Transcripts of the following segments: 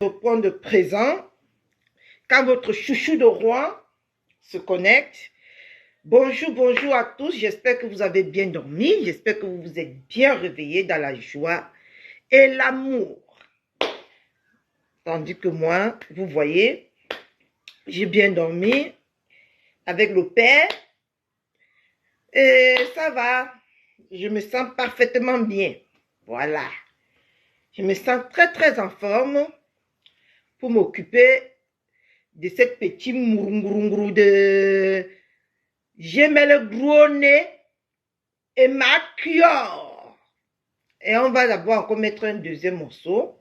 Répondre présent quand votre chouchou de roi se connecte. Bonjour, bonjour à tous. J'espère que vous avez bien dormi. J'espère que vous vous êtes bien réveillés dans la joie et l'amour. Tandis que moi, vous voyez, j'ai bien dormi avec le Père. Et ça va. Je me sens parfaitement bien. Voilà. Je me sens très, très en forme pour m'occuper de cette petite mourungourungourou de gemelle gros nez et maquilleur. Et on va d'abord encore mettre un deuxième morceau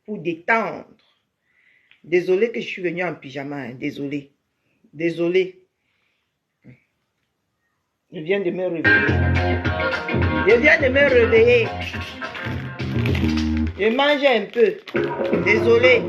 pour détendre. Désolé que je suis venue en pyjama, hein. Désolé. Désolé. Je viens de me réveiller. Je viens de me réveiller. Je mange un peu. Désolé.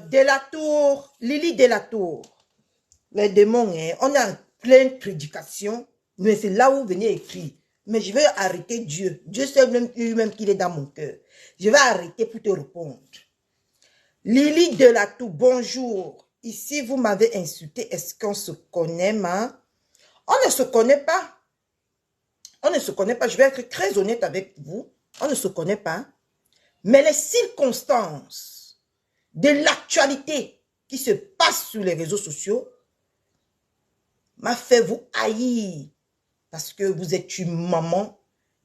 Delatour, Lily Delatour, les démons, hein, on est en pleine prédication, mais c'est là où vous venez écrire. Mais je vais arrêter Dieu. Dieu sait lui-même qu'il est dans mon cœur. Je vais arrêter pour te répondre. Lily Delatour, bonjour. Ici, vous m'avez insulté. Est-ce qu'on se connaît, ma? On ne se connaît pas. On ne se connaît pas. Je vais être très honnête avec vous. On ne se connaît pas. Mais les circonstances de l'actualité qui se passe sur les réseaux sociaux m'a fait vous haïr parce que vous êtes une maman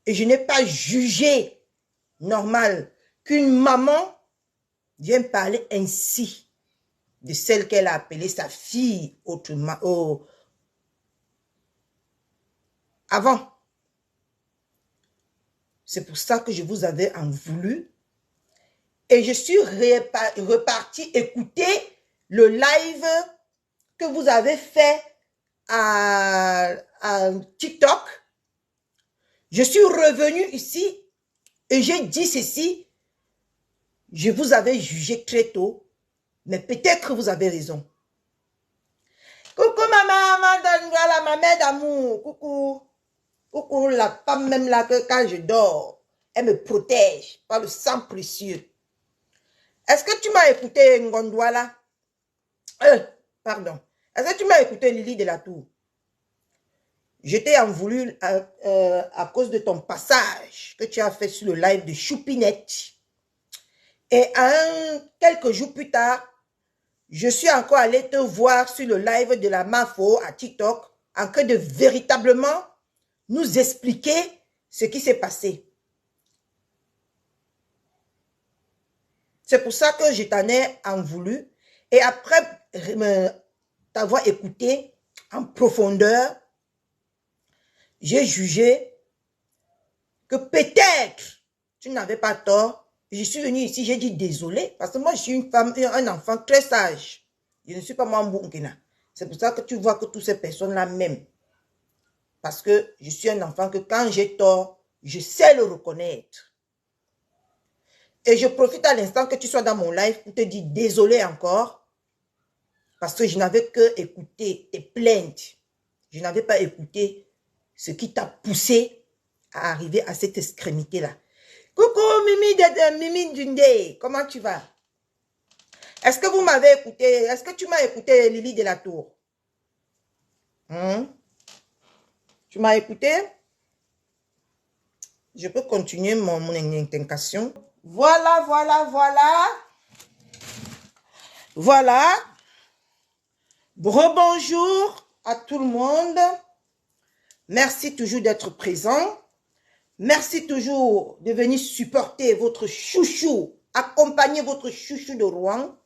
et je n'ai pas jugé normal qu'une maman vienne parler ainsi de celle qu'elle a appelée sa fille autrement, avant. C'est pour ça que je vous avais en voulu. Et je suis reparti écouter le live que vous avez fait à TikTok. Je suis revenu ici et j'ai dit ceci. Je vous avais jugé très tôt, mais peut-être que vous avez raison. Coucou maman, ma mère d'amour. Coucou. Coucou la femme même là que quand je dors, elle me protège par le sang précieux. Est-ce que tu m'as écouté Ngondouala? Pardon. Est-ce que tu m'as écouté Lily Delatour? Je t'ai en voulu à cause de ton passage que tu as fait sur le live de Choupinette. Et quelques jours plus tard, je suis encore allé te voir sur le live de la Mafo à TikTok en train de véritablement nous expliquer ce qui s'est passé. C'est pour ça que je t'en ai en voulu. Et après t'avoir écouté en profondeur, j'ai jugé que peut-être tu n'avais pas tort. Je suis venue ici, j'ai dit désolé, parce que moi je suis une femme, un enfant très sage. Je ne suis pas moi Mbounkina. C'est pour ça que tu vois que toutes ces personnes-là m'aiment. Parce que je suis un enfant que quand j'ai tort, je sais le reconnaître. Et je profite à l'instant que tu sois dans mon live pour te dire désolé encore. Parce que je n'avais que écouté tes plaintes. Je n'avais pas écouté ce qui t'a poussé à arriver à cette extrémité-là. Coucou Mimi Dundé, comment tu vas? Est-ce que vous m'avez écouté? Est-ce que tu m'as écouté Lily Delatour? Tu m'as écouté? Je peux continuer mon intention. Voilà. Rebonjour à tout le monde. Merci toujours d'être présent. Merci toujours de venir supporter votre chouchou, accompagner votre chouchou de Rouen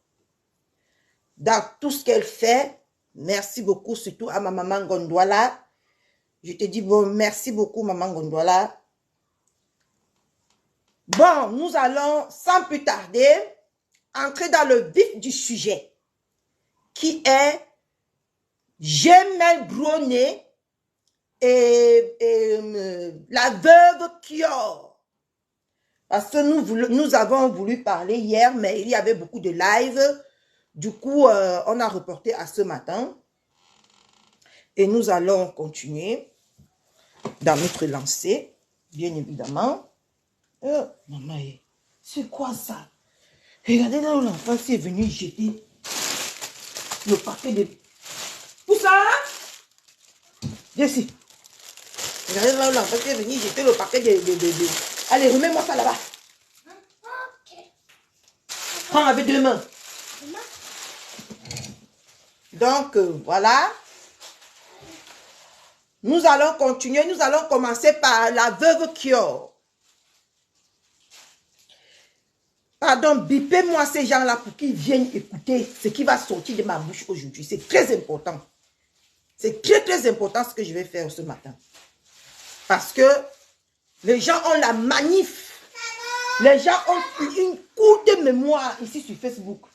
dans tout ce qu'elle fait. Merci beaucoup, surtout à ma maman Ngondouala. Je te dis bon, merci beaucoup maman Ngondouala. Bon, nous allons sans plus tarder entrer dans le vif du sujet qui est Jemel Broné et la veuve Kior. Parce que nous avons voulu parler hier, mais il y avait beaucoup de live. Du coup, on a reporté à ce matin. Et nous allons continuer dans notre lancée, bien évidemment. Maman, c'est quoi ça? Regardez là où l'enfant est venu jeter le paquet de... Poussa! Viens ici. Regardez là où l'enfant est venu jeter le paquet de... Allez, remets-moi ça là-bas. Prends avec 2 mains. Donc, voilà. Nous allons continuer. Nous allons commencer par la veuve Kior. Pardon, bipez-moi ces gens-là pour qu'ils viennent écouter ce qui va sortir de ma bouche aujourd'hui. C'est très important. C'est très, très important ce que je vais faire ce matin. Parce que les gens ont la manif. Les gens ont une courte mémoire ici sur Facebook.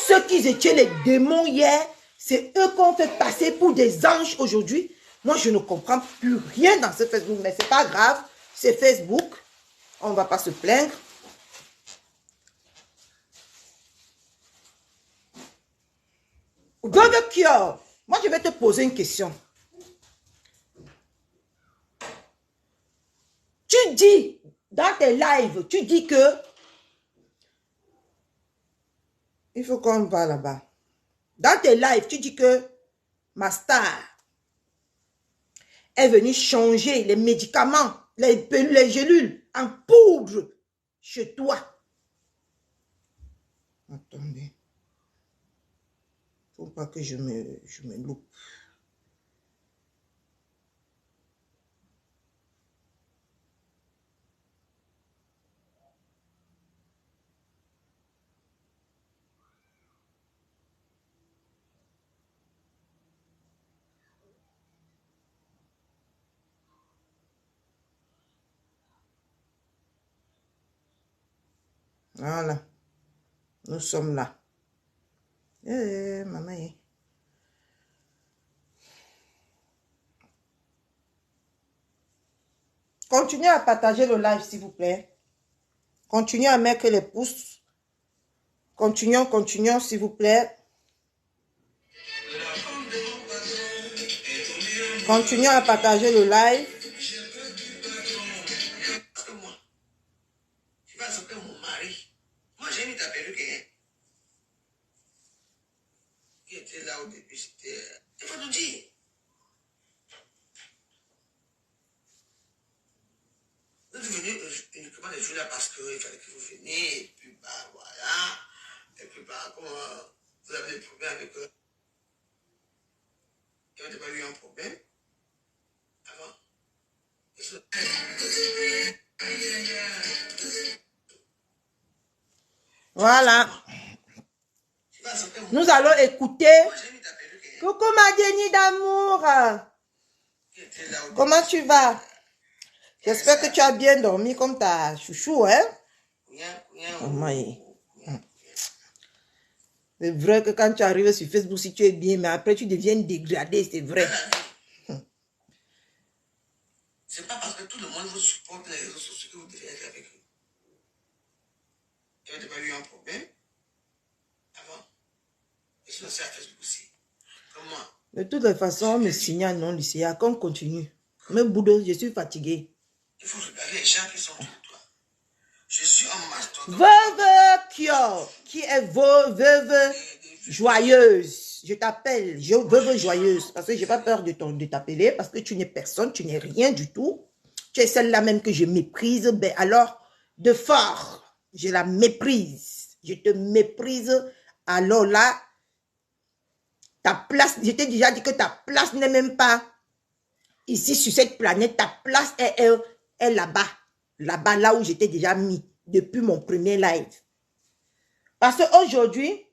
Ceux qui étaient les démons hier, c'est eux qu'on fait passer pour des anges aujourd'hui. Moi, je ne comprends plus rien dans ce Facebook. Mais c'est pas grave. C'est Facebook. On ne va pas se plaindre. Veuve Kior, moi je vais te poser une question. Tu dis, dans tes lives, tu dis que il faut qu'on va là-bas. Dans tes lives, tu dis que ma star est venue changer les médicaments, les gélules en poudre chez toi. Attendez. Faut pas que je me loupe. Voilà. Nous sommes là. Maman. Continuez à partager le live, s'il vous plaît. Continuez à mettre les pouces. Continuons, s'il vous plaît. Continuez à partager le live. Parce que moi, je vais appeler mon mari. Moi, j'ai mis ta perruque qui était là au début. C'était. Il faut nous dire. Vous êtes venu uniquement les jours là parce qu'il fallait que vous veniez. Et puis, bah, voilà. Et puis, bah, comme vous avez des problèmes avec eux. Il n'y avait pas eu un problème avant. Voilà. Nous allons écouter. Coucou ma Jenny d'amour. Comment tu vas? J'espère que tu as bien dormi comme ta chouchou, hein? Oh my. C'est vrai que quand tu arrives sur Facebook, si tu es bien, mais après tu deviens dégradé, c'est vrai. C'est pas parce que tout le monde vous supporte les réseaux sociaux que vous devez être avec eux. Il n'y avait pas eu un problème avant. Et sinon, c'est à Facebook aussi. Comme moi. De toutes les façons, on me signale non, Lucia, qu'on continue. Mais Bouddha, je suis fatigué. Il faut regarder les gens qui sont autour de toi. Je suis un master. Veuve Kior, qui est veuve joyeuse. Je t'appelle veuve joyeuse parce que je n'ai pas peur de t'appeler parce que tu n'es personne, tu n'es rien du tout. Tu es celle-là même que je méprise. Ben alors, de fort, je la méprise. Je te méprise. Alors là, ta place, je t'ai déjà dit que ta place n'est même pas ici sur cette planète. Ta place est là-bas. Là-bas, là où j'étais déjà mis depuis mon premier live. Parce qu'aujourd'hui,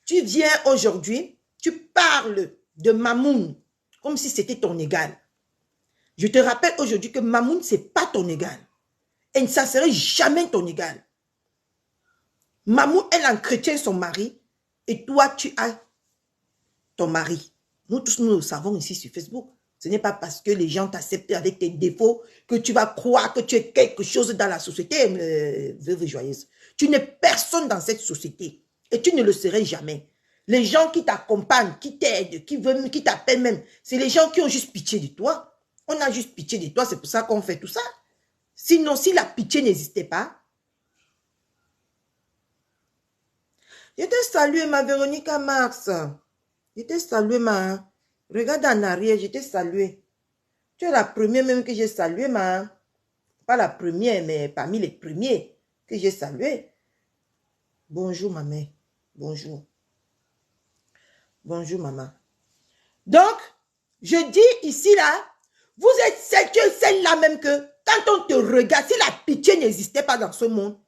tu viens aujourd'hui, tu parles de Mamoun comme si c'était ton égal. Je te rappelle aujourd'hui que Mamoun, ce n'est pas ton égal. Et ça ne serait jamais ton égal. Maman, elle entretient son mari et toi, tu as ton mari. Nous tous, nous le savons ici sur Facebook. Ce n'est pas parce que les gens t'acceptent avec tes défauts que tu vas croire que tu es quelque chose dans la société, veuve joyeuse. Tu n'es personne dans cette société et tu ne le serais jamais. Les gens qui t'accompagnent, qui t'aident, qui t'appellent même, c'est les gens qui ont juste pitié de toi. On a juste pitié de toi, c'est pour ça qu'on fait tout ça. Sinon, si la pitié n'existait pas, je t'ai salué, ma Véronica Marx. Je t'ai salué, ma... Regarde en arrière, je t'ai salué. Tu es la première même que j'ai salué, ma... Pas la première, mais parmi les premiers que j'ai salué. Bonjour, ma mère. Bonjour. Bonjour, maman. Donc, je dis ici, là, vous êtes celle-là même que, quand on te regarde, si la pitié n'existait pas dans ce monde,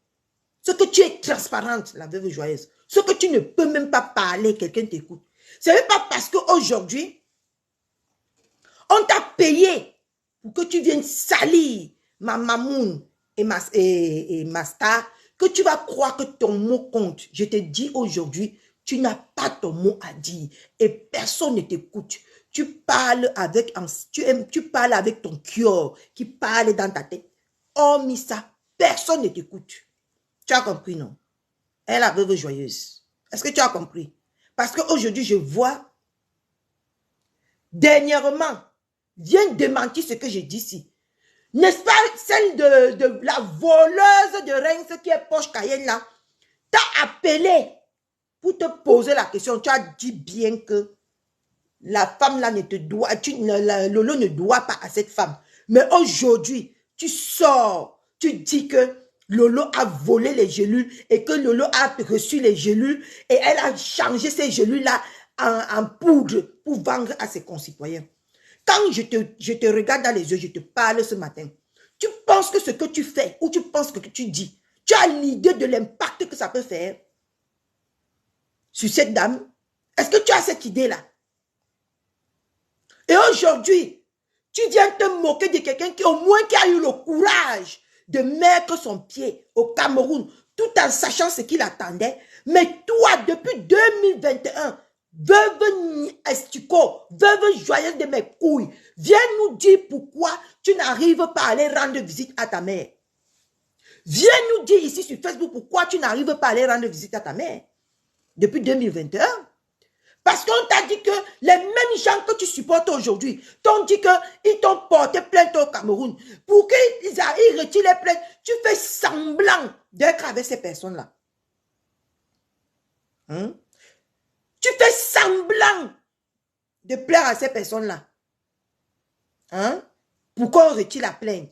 ce que tu es transparente, la veuve joyeuse, ce que tu ne peux même pas parler, quelqu'un t'écoute. Ce n'est pas parce qu'aujourd'hui, on t'a payé pour que tu viennes salir ma mamoun et ma star, que tu vas croire que ton mot compte. Je te dis aujourd'hui, tu n'as pas ton mot à dire et personne ne t'écoute. Tu parles avec ton cœur qui parle dans ta tête. Hormis ça, personne ne t'écoute. Tu as compris, non? Elle est la veuve joyeuse. Est-ce que tu as compris? Parce qu'aujourd'hui, je vois, dernièrement, viens démentir ce que j'ai dit ici. N'est-ce pas celle de la voleuse de Reims qui est Porsche Cayenne là? T'as appelé pour te poser la question. Tu as dit bien que la femme là ne te doit, Lolo ne doit pas à cette femme. Mais aujourd'hui, tu sors, tu dis que Lolo a volé les gélules et que Lolo a reçu les gélules et elle a changé ces gélules-là en poudre pour vendre à ses concitoyens. Quand je te regarde dans les yeux, je te parle ce matin, tu penses que ce que tu fais ou tu penses que tu dis, tu as l'idée de l'impact que ça peut faire sur cette dame? Est-ce que tu as cette idée-là? Et aujourd'hui, tu viens te moquer de quelqu'un qui au moins qui a eu le courage de mettre son pied au Cameroun tout en sachant ce qu'il attendait. Mais toi, depuis 2021, veuve Estico, veuve joyeuse de mes couilles, viens nous dire pourquoi tu n'arrives pas à aller rendre visite à ta mère. Viens nous dire ici sur Facebook pourquoi tu n'arrives pas à aller rendre visite à ta mère depuis 2021. Parce qu'on t'a dit que les mêmes gens que tu supportes aujourd'hui t'ont dit qu'ils t'ont porté plainte au Cameroun. Pour qu'ils retirent les plaintes, tu fais semblant d'être avec ces personnes-là. Tu fais semblant de plaire à ces personnes-là. Pour qu'on retire la plainte.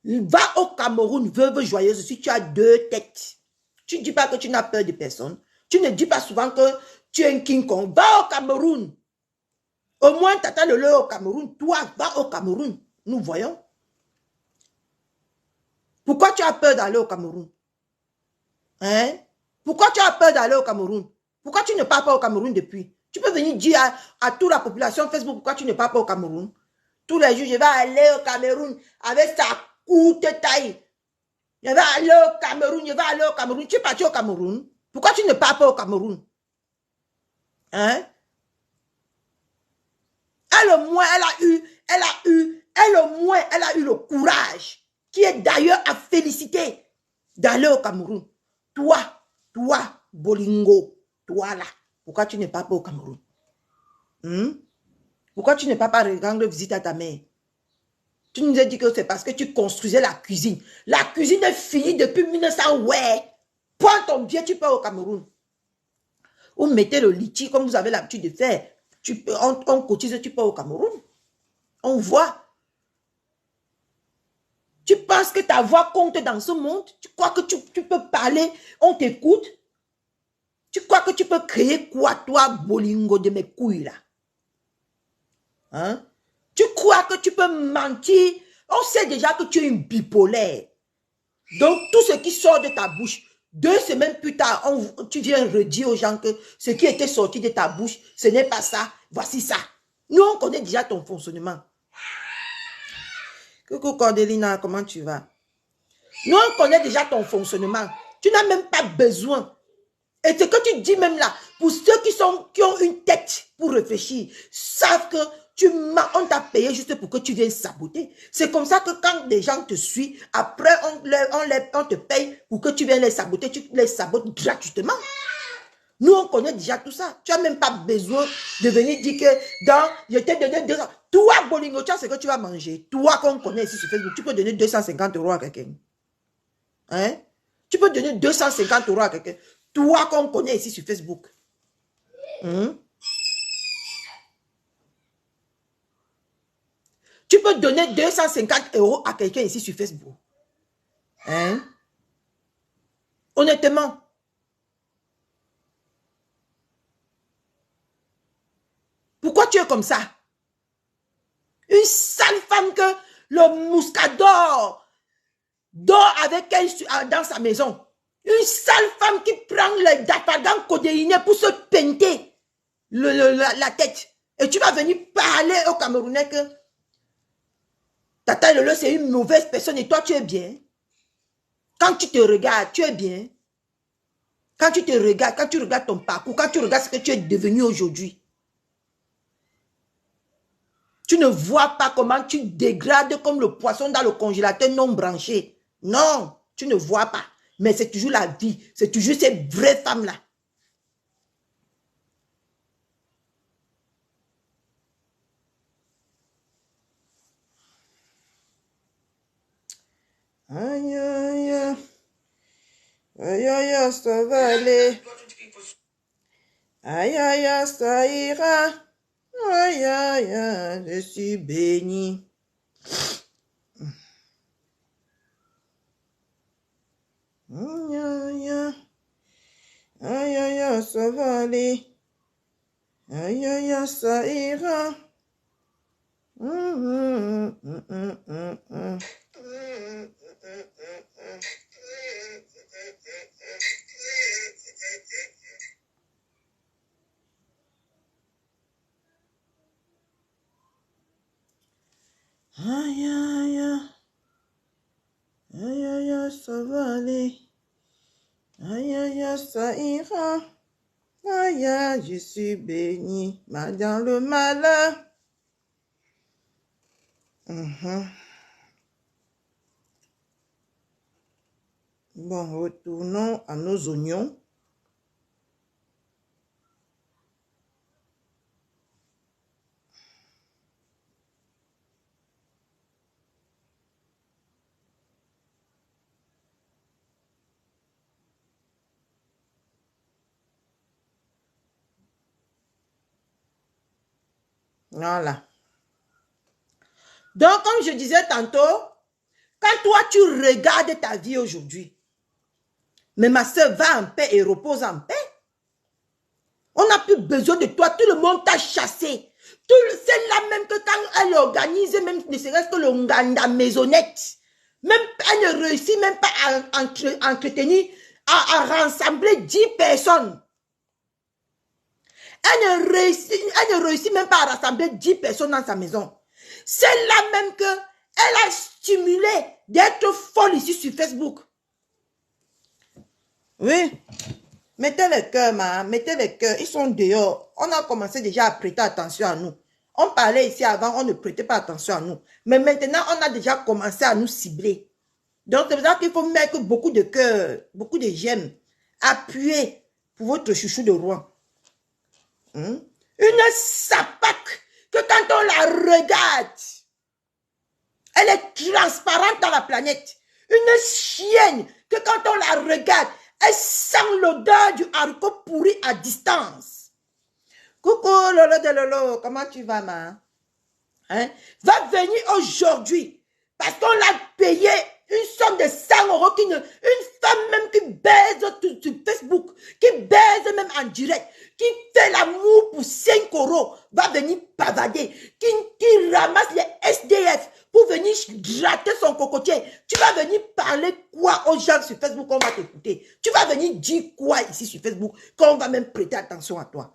Va au Cameroun, veuve joyeuse, si tu as deux têtes. Tu ne dis pas que tu n'as peur de personne. Tu ne dis pas souvent que tu es un King Kong. Va au Cameroun. Au moins, Tata Lolo au Cameroun. Toi, va au Cameroun. Nous voyons. Pourquoi tu as peur d'aller au Cameroun? Pourquoi tu as peur d'aller au Cameroun? Pourquoi tu ne pars pas au Cameroun depuis? Tu peux venir dire à toute la population Facebook pourquoi tu ne pars pas au Cameroun. Tous les jours, je vais aller au Cameroun avec sa courte taille. Je vais aller au Cameroun, je vais aller au Cameroun. Tu es parti au Cameroun? Pourquoi tu ne pars pas au Cameroun? Elle au moins, elle a eu le courage, qui est d'ailleurs à féliciter, d'aller au Cameroun. Toi, Bolingo, toi là, pourquoi tu n'es pas au Cameroun? Pourquoi tu n'es pas rendre visite à ta mère? Tu nous as dit que c'est parce que tu construisais la cuisine. La cuisine est finie depuis 1900, ouais. Prends ton billet, tu pars au Cameroun. Ou mettez le litchi comme vous avez l'habitude de faire. On cotise, tu pars au Cameroun. On voit. Tu penses que ta voix compte dans ce monde? Tu crois que tu peux parler, on t'écoute? Tu crois que tu peux créer quoi, toi, Bolingo de mes couilles, là? Tu crois que tu peux mentir? On sait déjà que tu es une bipolaire. Donc, tout ce qui sort de ta bouche, 2 semaines plus tard, tu viens redire aux gens que ce qui était sorti de ta bouche, ce n'est pas ça, voici ça. Nous, on connaît déjà ton fonctionnement. Coucou Cordelina, comment tu vas? Nous, on connaît déjà ton fonctionnement. Tu n'as même pas besoin. Et ce que tu dis même là, pour ceux qui ont une tête pour réfléchir, savent que on t'a payé juste pour que tu viennes saboter. C'est comme ça que quand des gens te suivent, après on te paye pour que tu viennes les saboter, tu les sabotes gratuitement. Nous, on connaît déjà tout ça. Tu n'as même pas besoin de venir dire que je t'ai donné 200. Toi, Bolingo, tu as ce que tu vas manger. Toi, qu'on connaît ici sur Facebook, tu peux donner 250 € à quelqu'un. Hein? Tu peux donner 250 € à quelqu'un. Toi, qu'on connaît ici sur Facebook. Tu peux donner 250 € à quelqu'un ici sur Facebook. Hein? Honnêtement. Pourquoi tu es comme ça? Une sale femme que le mouscador dort avec elle dans sa maison. Une sale femme qui prend le dapagan codéiné pour se peinter la tête. Et tu vas venir parler aux Camerounais que Tata Lolo, c'est une mauvaise personne et toi, tu es bien. Quand tu te regardes, tu es bien. Quand tu te regardes, quand tu regardes ton parcours, quand tu regardes ce que tu es devenu aujourd'hui, tu ne vois pas comment tu dégrades comme le poisson dans le congélateur non branché. Non, tu ne vois pas. Mais c'est toujours la vie. C'est toujours ces vraies femmes-là. Aïe, aïe, aïe. Aïe, aïe, aïe, ça va aller. Aïe, aïe, aïe, ça ira. Aïe, aïe, aïe, je suis béni. Aïe, aïe, aïe. Aïe, aïe, aïe, ça va aller. Aïe, aïe, aïe, ça ira. Aïe, aïe, aïe. Aïe, aïe, aïe, ça va aller. Aïe, aïe, aïe, ça ira. Aïe, aïe, je suis béni. Mal dans le malheur. Bon, retournons à nos oignons. Voilà. Donc, comme je disais tantôt, quand toi, tu regardes ta vie aujourd'hui, mais ma soeur, va en paix et repose en paix. On n'a plus besoin de toi. Tout le monde t'a chassé. C'est là même que quand elle organise, même ne serait-ce que le Nganda maisonnette, même, elle ne réussit même pas à entretenir, à rassembler 10 personnes. Elle ne réussit même pas à rassembler 10 personnes dans sa maison. C'est là même que elle a stimulé d'être folle ici sur Facebook. Oui. Mettez les cœurs, mettez les cœurs. Ils sont dehors. On a commencé déjà à prêter attention à nous. On parlait ici avant, on ne prêtait pas attention à nous. Mais maintenant, on a déjà commencé à nous cibler. Donc, c'est pour ça qu'il faut mettre beaucoup de cœurs, beaucoup de j'aime. Appuyez pour votre chouchou de roi. Une sapac que quand on la regarde, elle est transparente dans la planète. Une chienne que quand on la regarde, elle sent l'odeur du haricot pourri à distance. Coucou Lolo de Lolo, comment tu vas, ma? Hein? Va venir aujourd'hui parce qu'on l'a payé une somme de 100 €. Une femme même qui baise sur Facebook, qui baise même en direct, qui fait l'amour pour 5 € va venir pavader, qui ramasse les SDF pour venir gratter son cocotier. Tu vas venir parler quoi aux gens sur Facebook qu'on va t'écouter? Tu vas venir dire quoi ici sur Facebook qu'on va même prêter attention à toi?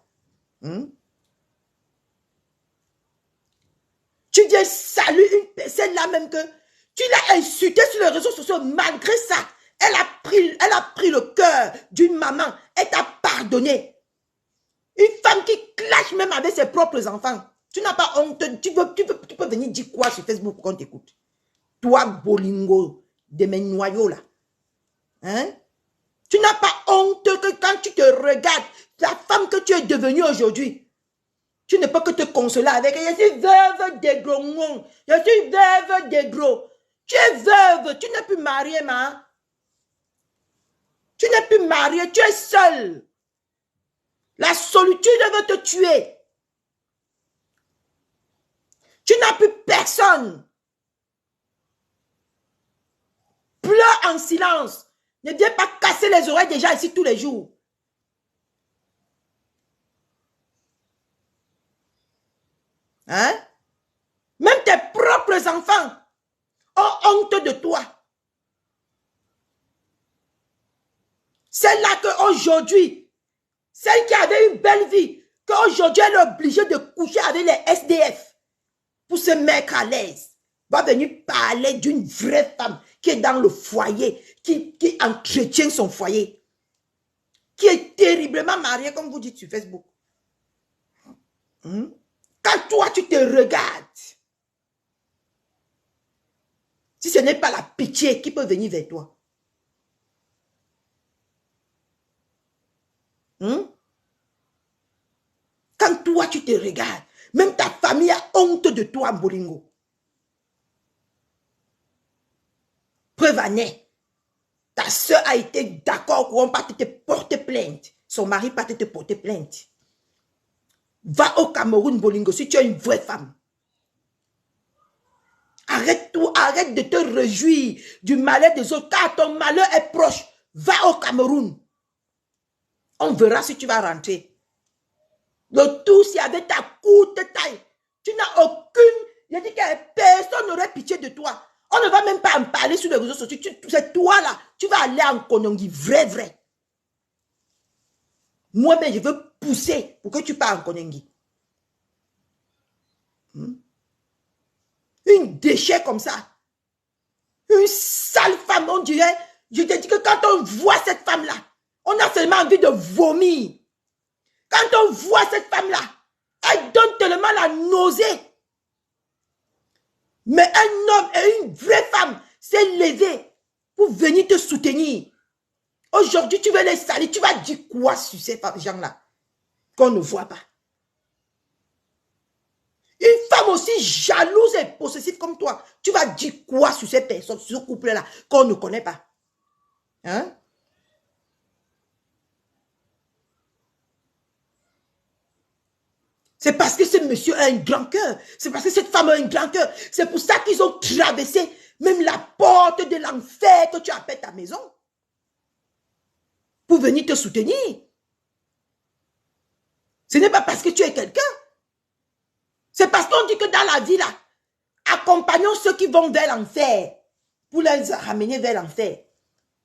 Tu viens saluer une personne là même que Tu l'as insultée sur les réseaux sociaux. Malgré ça, elle a pris le cœur d'une maman. Elle t'a pardonné. Une femme qui clash même avec ses propres enfants. Tu n'as pas honte. Tu peux venir dire quoi sur Facebook pour qu'on t'écoute? Toi, bolingo, de mes noyaux là. Hein? Tu n'as pas honte que quand tu te regardes, la femme que tu es devenue aujourd'hui, tu ne peux que te consoler avec elle. Je suis veuve des gros. Je suis veuve des gros. Tu es veuve, tu n'es plus mariée, ma. Tu n'es plus mariée, tu es seule. La solitude veut te tuer. Tu n'as plus personne. Pleure en silence. Ne viens pas casser les oreilles des gens ici tous les jours. Hein? Même tes propres enfants ont honte de toi. C'est là qu'aujourd'hui, celle qui avait une belle vie, qu'aujourd'hui elle est obligée de coucher avec les SDF pour se mettre à l'aise, va venir parler d'une vraie femme qui est dans le foyer, qui entretient son foyer, qui est terriblement mariée, comme vous dites sur Facebook. Quand toi, tu te regardes, si ce n'est pas la pitié qui peut venir vers toi, quand toi, tu te regardes, même ta famille a honte de toi, Bolingo. Preuve en est, ta soeur a été d'accord pour on pas te porter plainte. Son mari pas te porter plainte. Va au Cameroun, Bolingo, si tu es une vraie femme. Arrête tout, arrête de te réjouir du malheur des autres, car ton malheur est proche. Va au Cameroun. On verra si tu vas rentrer. Le tout, c'est avec ta courte taille. Tu n'as aucune... Je dis que personne n'aurait pitié de toi. On ne va même pas en parler sur les réseaux sociaux. C'est toi là. Tu vas aller en Konongi. Vrai. Moi-même, je veux pousser pour que tu parles en Konongi. Une déchet comme ça. Une sale femme, on dirait. Je te dis que quand on voit cette femme-là, on a seulement envie de vomir. Quand on voit cette femme-là, elle donne tellement la nausée. Mais un homme et une vraie femme s'est levé pour venir te soutenir. Aujourd'hui, tu veux les salir. Tu vas dire quoi sur ces gens-là qu'on ne voit pas? Une femme aussi jalouse et possessive comme toi, tu vas dire quoi sur ces personnes, sur ce couple-là, qu'on ne connaît pas? Hein? C'est parce que ce monsieur a un grand cœur. C'est parce que cette femme a un grand cœur. C'est pour ça qu'ils ont traversé même la porte de l'enfer que tu appelles ta maison. Pour venir te soutenir. Ce n'est pas parce que tu es quelqu'un. C'est parce qu'on dit que dans la vie là, accompagnons ceux qui vont vers l'enfer pour les ramener vers l'enfer.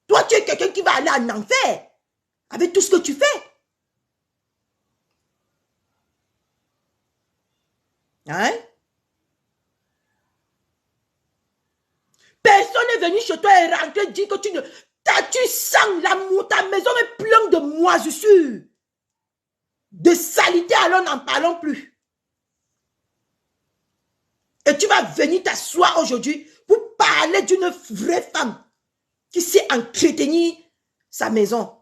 Toi, tu es quelqu'un qui va aller en enfer avec tout ce que tu fais. Hein? Personne n'est venu chez toi et rentré dire que tu sens l'amour, ta maison est pleine de moisissures, de saleté, alors n'en parlons plus. Et tu vas venir t'asseoir aujourd'hui pour parler d'une vraie femme qui sait entretenir sa maison.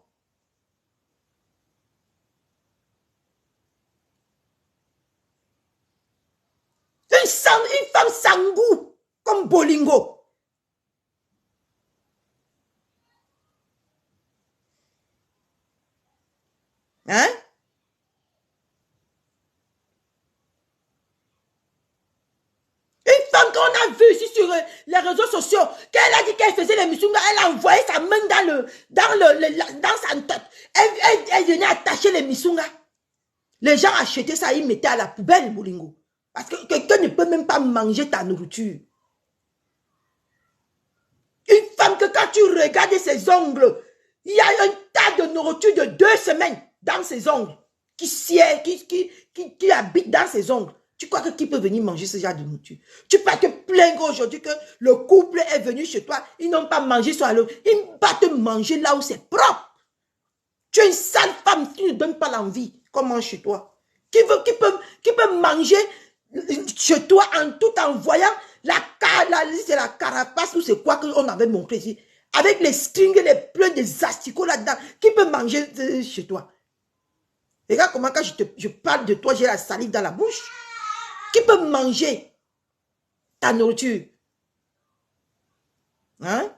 Une femme sans goût, comme Bolingo. Hein? Une femme qu'on a vue ici sur les réseaux sociaux, qu'elle a dit qu'elle faisait les missungas, elle a envoyé sa main dans sa tête. Elle venait attacher les missungas. Les gens achetaient ça, ils mettaient à la poubelle, Bolingo. Parce que quelqu'un ne peut même pas manger ta nourriture. Une femme que quand tu regardes ses ongles, il y a un tas de nourriture de 2 semaines dans ses ongles, qui habite dans ses ongles. Tu crois que qui peut venir manger ce genre de nourriture? Tu peux te plaindre aujourd'hui que le couple est venu chez toi, ils n'ont pas mangé sur l'eau. Ils vont te manger là où c'est propre. Tu es une sale femme, tu ne donnes pas l'envie qu'on mange chez toi. Qui peut manger chez toi tout en voyant la carapace ou c'est quoi qu'on avait montré ici. Avec les strings, les pleins des asticots là-dedans. Qui peut manger chez toi? Regarde comment quand je parle de toi, j'ai la salive dans la bouche. Qui peut manger ta nourriture? Hein?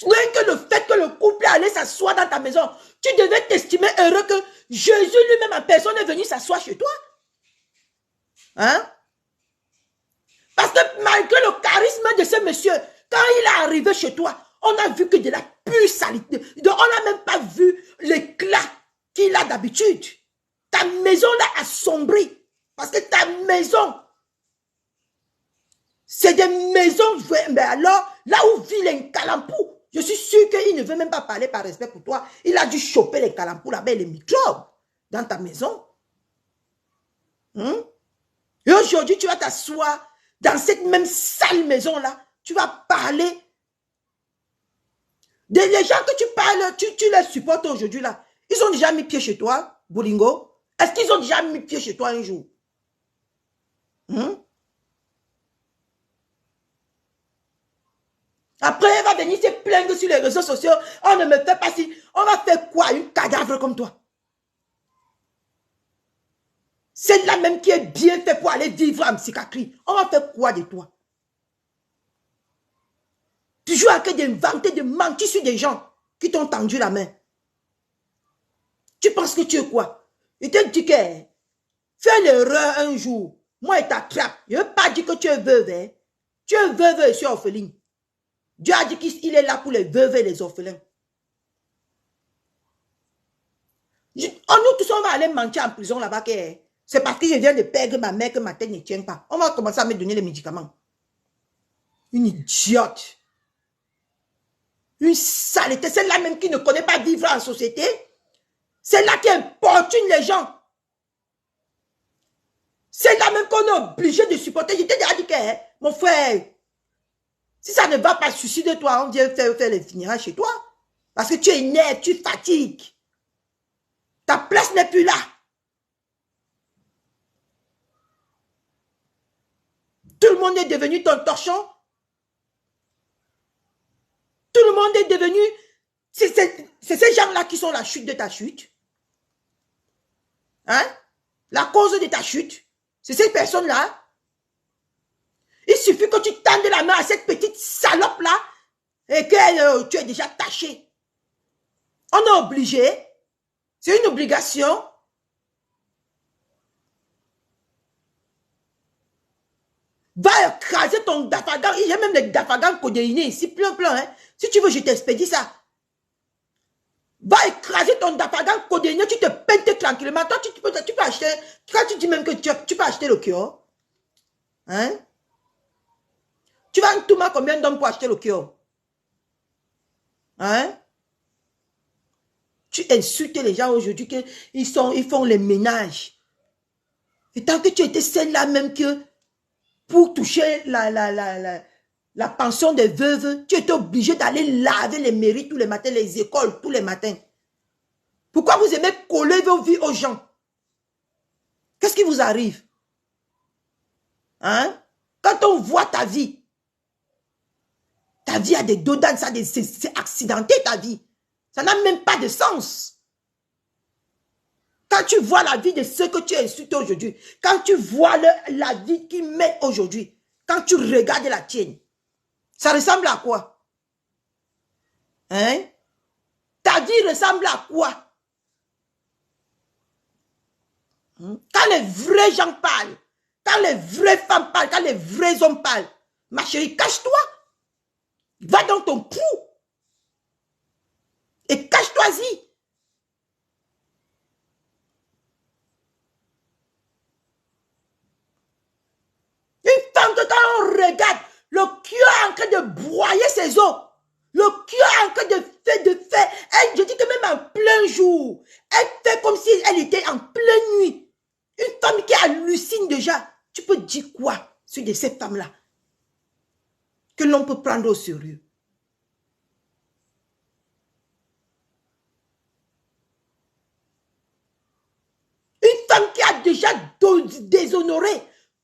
Rien que le fait que le couple allait s'asseoir dans ta maison, tu devais t'estimer heureux que Jésus lui-même en personne est venu s'asseoir chez toi. Hein? Parce que malgré le charisme de ce monsieur, quand il est arrivé chez toi, on a vu que de la pure saleté. On n'a même pas vu l'éclat qu'il a d'habitude. Ta maison l'a assombri. Parce que ta maison, c'est des maisons, mais alors, là où vit les calampous, je suis sûr qu'il ne veut même pas parler par respect pour toi. Il a dû choper les calampous là-bas et les microbes dans ta maison. Et aujourd'hui, tu vas t'asseoir dans cette même sale maison-là. Tu vas parler. Les gens que tu parles, tu les supportes aujourd'hui là. Ils ont déjà mis pied chez toi, Bolingo. Est-ce qu'ils ont déjà mis pied chez toi un jour? Après, elle va venir se plaindre sur les réseaux sociaux. On ne me fait pas si. On va faire quoi? Une cadavre comme toi? C'est là même qui est bien fait pour aller vivre en psychiatrie. On va faire quoi de toi? Toujours à que d'inventer, de mentir sur des gens qui t'ont tendu la main. Tu penses que tu es quoi? Il te dit que fais l'erreur un jour. Moi, il t'attrape. Je ne veux pas dire que tu es veuve. Hein? Tu es veuve et tu es orpheline. Dieu a dit qu'il est là pour les veuves et les orphelins. Nous tous, on va aller mentir en prison là-bas. C'est parce que je viens de perdre ma mère que ma tête ne tient pas. On va commencer à me donner les médicaments. Une idiote. Une saleté. C'est là même qui ne connaît pas vivre en société. C'est là qui importune les gens. C'est là même qu'on est obligé de supporter. Je t'ai déjà dit que, mon frère, si ça ne va pas, suicide-toi, on vient faire les funérailles chez toi. Parce que tu es inerte, tu fatigues. Ta place n'est plus là. Tout le monde est devenu ton torchon. Tout le monde est devenu... C'est ces gens-là qui sont la chute de ta chute. Hein? La cause de ta chute. C'est ces personnes-là. Il suffit que tu tendes la main à cette petite salope-là et que tu es déjà taché. On est obligé. C'est une obligation. Va écraser ton dafagan. Il y a même des dafagans codéinés ici, plein. Hein. Si tu veux, je t'expédie ça. Va écraser ton dafagan codéiné, tu te peintes tranquillement. Toi, tu peux acheter. Quand tu dis même que tu peux acheter le Kyo. Hein? Tu vas en tout mal combien d'hommes pour acheter le Kyo? Hein? Tu insultes les gens aujourd'hui qu'ils font les ménages. Et tant que tu étais celle-là même que pour toucher la pension des veuves, tu étais obligé d'aller laver les mairies tous les matins, les écoles tous les matins. Pourquoi vous aimez coller vos vies aux gens? Qu'est-ce qui vous arrive? Hein? Quand on voit ta vie a des dodans, c'est accidenté ta vie. Ça n'a même pas de sens. Quand tu vois la vie de ceux que tu insultes aujourd'hui, quand tu vois la vie qu'ils mettent aujourd'hui, quand tu regardes la tienne, ça ressemble à quoi? Hein? Ta vie ressemble à quoi? Quand les vrais gens parlent, quand les vraies femmes parlent, quand les vrais hommes parlent, ma chérie, cache-toi. Va dans ton trou. Et cache-toi-y. Une femme que quand on regarde, le cœur est en train de broyer ses os. Le cœur en train de faire. Elle, je dis que même en plein jour, elle fait comme si elle était en pleine nuit. Une femme qui hallucine déjà. Tu peux dire quoi sur de ces femmes-là que l'on peut prendre au sérieux? Une femme qui a déjà déshonoré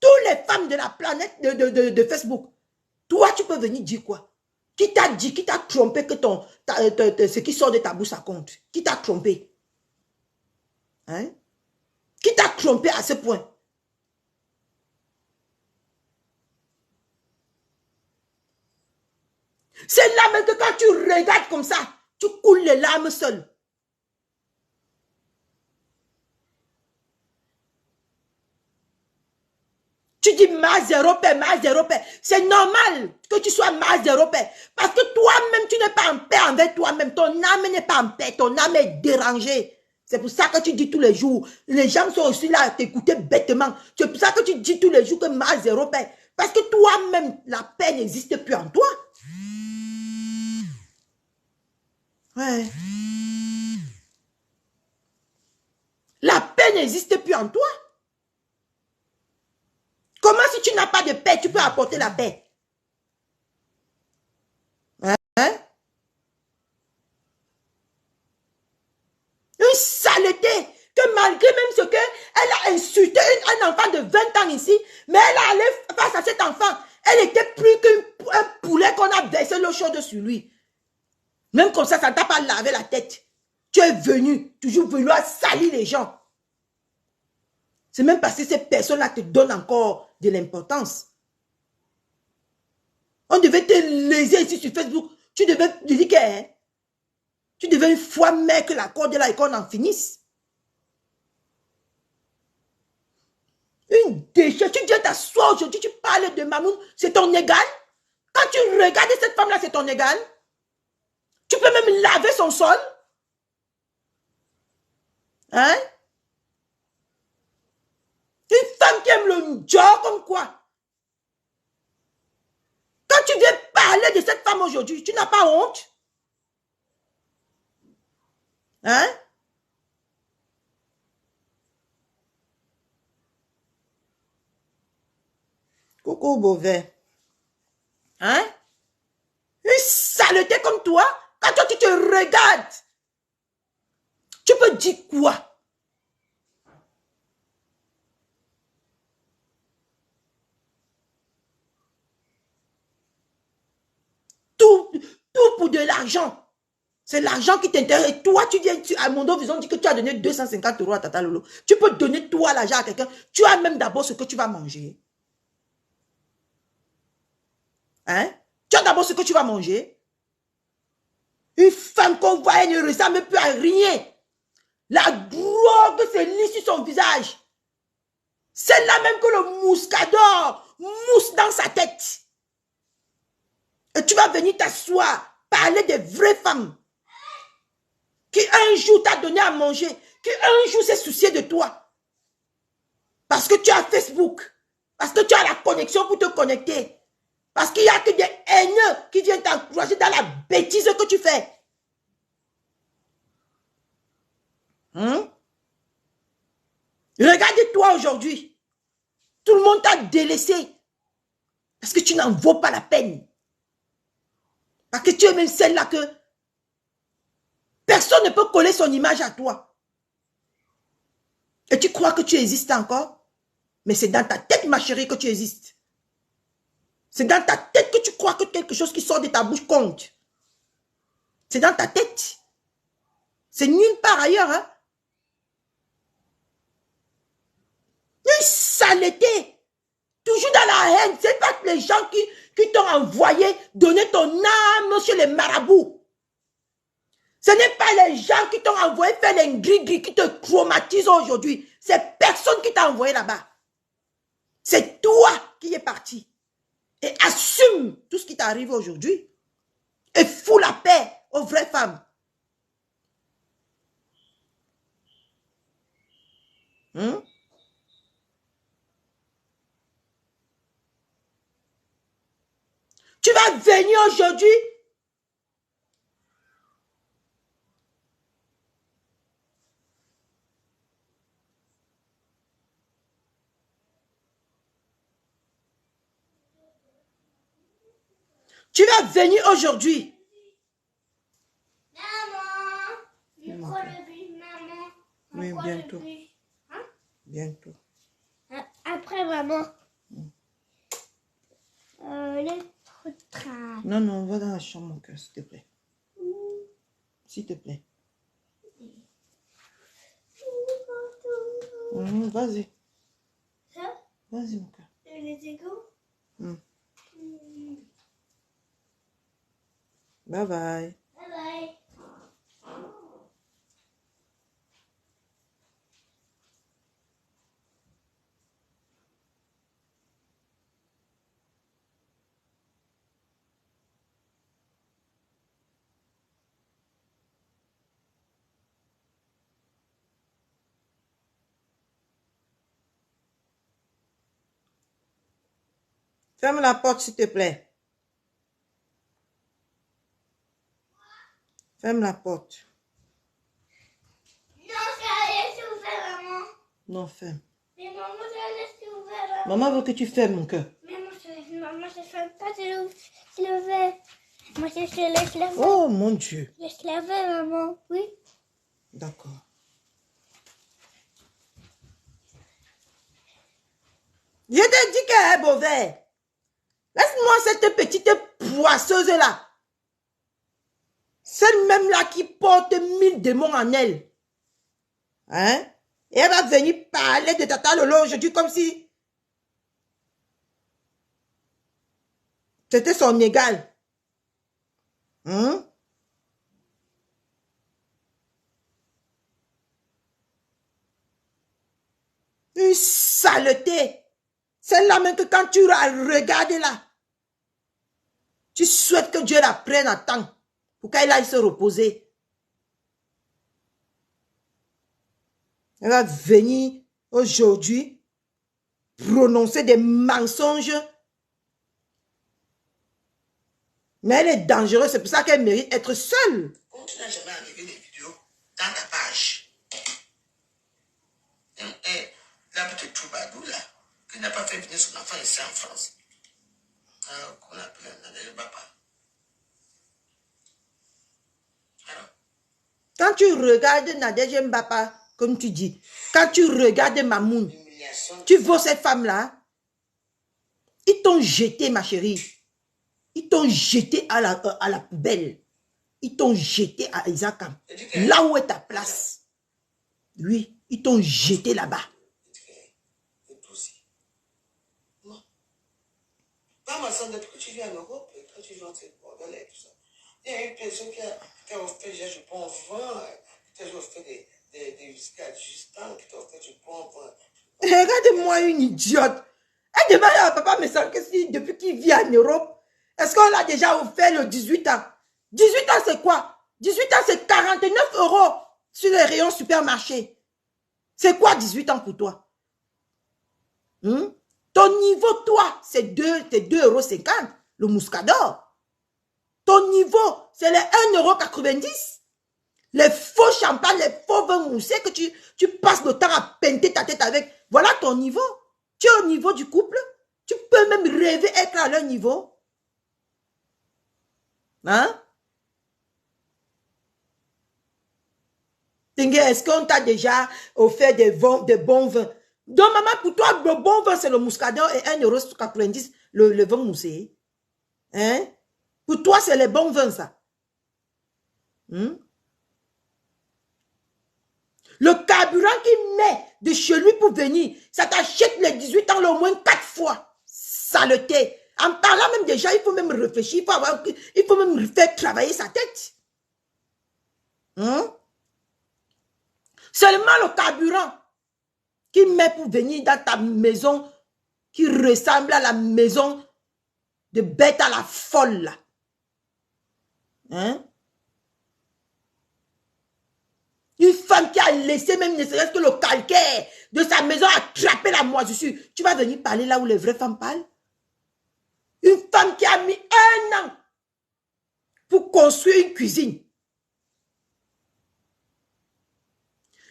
toutes les femmes de la planète de Facebook. Toi, tu peux venir dire quoi? Qui t'a dit, qui t'a trompé que ce qui sort de ta bouche, ça compte? Qui t'a trompé? Hein? Qui t'a trompé à ce point? C'est là même que quand tu regardes comme ça, tu coules les larmes seul. Tu dis ma zéro paix, ma zéro paix. C'est normal que tu sois ma zéro paix. Parce que toi-même, tu n'es pas en paix avec toi-même. Ton âme n'est pas en paix. Ton âme est dérangée. C'est pour ça que tu dis tous les jours. Les gens sont aussi là à t'écouter bêtement. C'est pour ça que tu dis tous les jours que ma zéro paix. Parce que toi-même, la paix n'existe plus en toi. Ouais. La paix n'existe plus en toi. Comment si tu n'as pas de paix, tu peux apporter la paix? Hein? Une saleté que malgré même ce qu'elle a insulté un enfant de 20 ans ici, mais elle a allé face à cet enfant. Elle était plus qu'un poulet qu'on a versé l'eau chaude sur lui. Même comme ça ne t'a pas lavé la tête. Tu es venu, toujours vouloir salir les gens. C'est même parce que ces personnes-là te donnent encore de l'importance. On devait te léser ici sur Facebook. Tu devais dire que tu devais une fois mec que la corde là et qu'on en finisse. Une déchet. Tu viens t'asseoir aujourd'hui, tu parles de Mamoun, c'est ton égal. Quand tu regardes cette femme-là, c'est ton égal. Tu peux même laver son sol. Hein? Une femme qui aime le job comme quoi? Quand tu viens parler de cette femme aujourd'hui, tu n'as pas honte? Hein? Coucou Beauvais. Hein? Une saleté comme toi, quand toi tu te regardes, tu peux dire quoi? Tout pour de l'argent. C'est l'argent qui t'intéresse. Et toi, tu viens à mon dos, ils ont dit que tu as donné 250 € à Tata Lolo. Tu peux donner toi l'argent à quelqu'un. Tu as même d'abord ce que tu vas manger. Hein? Tu as d'abord ce que tu vas manger. Une femme qu'on voit, elle ne ressemble plus à rien. La drogue se lit sur son visage. C'est là même que le mouscador mousse dans sa tête. Et tu vas venir t'asseoir, parler des vraies femmes qui un jour t'a donné à manger, qui un jour s'est soucié de toi. Parce que tu as Facebook, parce que tu as la connexion pour te connecter, parce qu'il n'y a que des haineux qui viennent t'encourager dans la bêtise que tu fais. Regarde-toi aujourd'hui. Tout le monde t'a délaissé. Parce que tu n'en vaux pas la peine. Parce que tu es même celle-là que personne ne peut coller son image à toi. Et tu crois que tu existes encore? Mais c'est dans ta tête, ma chérie, que tu existes. C'est dans ta tête que tu crois que quelque chose qui sort de ta bouche compte. C'est dans ta tête. C'est nulle part ailleurs. Hein? Une saleté. Toujours dans la haine. C'est pas les gens qui t'ont envoyé donner ton âme chez les marabouts. Ce n'est pas les gens qui t'ont envoyé faire les gris-gris qui te traumatisent aujourd'hui. C'est personne qui t'a envoyé là-bas. C'est toi qui es parti. Et assume tout ce qui t'arrive aujourd'hui. Et fous la paix aux vraies femmes. Tu vas venir aujourd'hui Tu vas venir aujourd'hui. Maman, je prends le bus, maman. Oui, Prends bientôt. le bus. Hein? Bientôt. Après, maman. Le train. Non, non, va dans la chambre, mon cœur, s'il te plaît. S'il te plaît. Vas-y. Ça? Vas-y, mon cœur. Les égaux? Bye bye. Bye bye. Ferme la porte, s'il te plaît. Ferme la porte. Non, ça laisse ouvert, maman. Non, ferme. Mais maman, ça laisse ouvert. Maman veut que tu fermes, mon cœur. Maman, ça ferme pas, c'est ouvert. Moi, je te laisse laver. Oh, mon Dieu. Laisse laver, maman. Oui. D'accord. Je t'ai dit qu'elle est mauvais. Laisse-moi cette petite poisseuse-là. Celle-même-là qui porte 1000 démons en elle. Hein? Et elle va venir parler de Tata Lolo aujourd'hui comme si c'était son égal. Hein? Une saleté. Celle-là même que quand tu la regardes là, tu souhaites que Dieu la prenne à temps pour qu'elle aille se reposer. Elle va venir aujourd'hui prononcer des mensonges. Mais elle est dangereuse, c'est pour ça qu'elle mérite d'être seule. Quand tu n'as jamais enlevé les vidéos dans ta page, la petite Troubadou là, qui n'a pas fait venir son enfant ici en France, qu'on appelle le papa. Alors, Quand tu regardes Nadège Mbapa, comme tu dis, quand tu regardes Mamoun, l'humiliation. tu vois cette femme-là, ils t'ont jeté, ma chérie. Ils t'ont jeté à la poubelle. Ils t'ont jeté à Isakam. Là où est ta place. Oui, ils t'ont jeté là-bas. Et toi aussi. Non. Pas ma soeur, depuis que tu viens en Europe, quand tu viens en bordel et tout ça, il y a une personne qui a offert déjà du bon vin, qui t'a offert des whisky à Justin, qui t'a offert du bon vin. Regarde-moi une idiote. Elle demande à papa, mais ça, que si depuis qu'il vit en Europe, est-ce qu'on l'a déjà offert le 18 ans? 18 ans, c'est quoi? 18 ans, c'est 49 € sur les rayons supermarché. C'est quoi 18 ans pour toi? Ton niveau, toi, c'est 2,50 €, le Muscador. Ton niveau, c'est les 1,90 €. Les faux champagne, les faux vins moussés que tu passes le temps à peinter ta tête avec. Voilà ton niveau. Tu es au niveau du couple. Tu peux même rêver être à leur niveau. Hein? Est-ce qu'on t'a déjà offert des bons vins? Donc, maman, pour toi, le bon vin, c'est le Muscador et 1,90 € le vin moussé. Hein? Pour toi, c'est les bons vins, ça. Le carburant qu'il met de chez lui pour venir, ça t'achète les 18 ans au moins 4 fois. Saleté. En parlant même déjà, il faut même réfléchir, il faut même faire travailler sa tête. Seulement le carburant qu'il met pour venir dans ta maison qui ressemble à la maison de bête à la folle là. Une femme qui a laissé même ne serait-ce que le calcaire de sa maison attraper la moisissure. Tu vas venir parler là où les vraies femmes parlent? Une femme qui a mis 1 an pour construire une cuisine.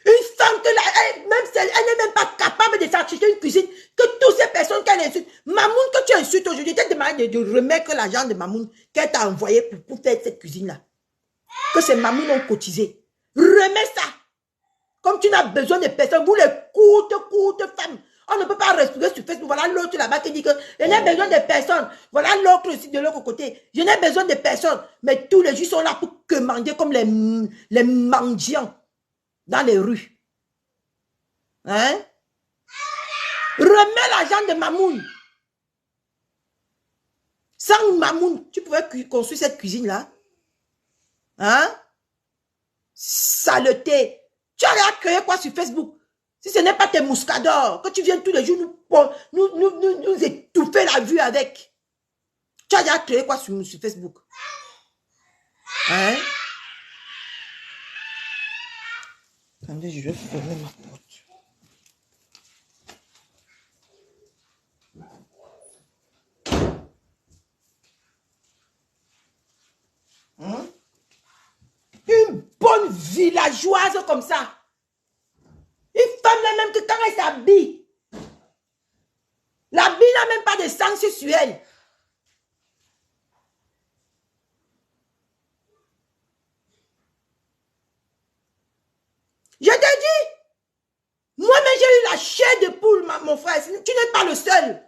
Une femme que même si elle n'est même pas capable de s'acheter une cuisine, que toutes ces personnes qu'elle insulte, Mamoun, que tu insultes aujourd'hui, tu t'es demandé de remettre l'argent de Mamoun qu'elle t'a envoyé pour faire cette cuisine-là. Que ces Mamoun ont cotisé. Remets ça. Comme tu n'as besoin de personne, vous les courtes femmes. On ne peut pas respirer sur Facebook. Voilà l'autre là-bas qui dit que je n'ai besoin de personne. Voilà l'autre aussi de l'autre côté. Je n'ai besoin de personne. Mais tous les jours sont là pour commander comme les mendiants dans les rues. Hein? Remets l'argent de Mamoun. Sans Mamoun, tu pouvais construire cette cuisine-là. Hein? Saleté. Tu as créé quoi sur Facebook? Si ce n'est pas tes mouscadors, que tu viens tous les jours nous étouffer la vue avec. Tu as déjà créé quoi sur Facebook? Hein? Attendez, je vais fermer ma porte. Hein? Une bonne villageoise comme ça. Une femme là même que quand elle s'habille, l'habille n'a même pas de sang sur elle. Je te dis, moi-même j'ai eu la chair de poule, mon frère. Tu n'es pas le seul.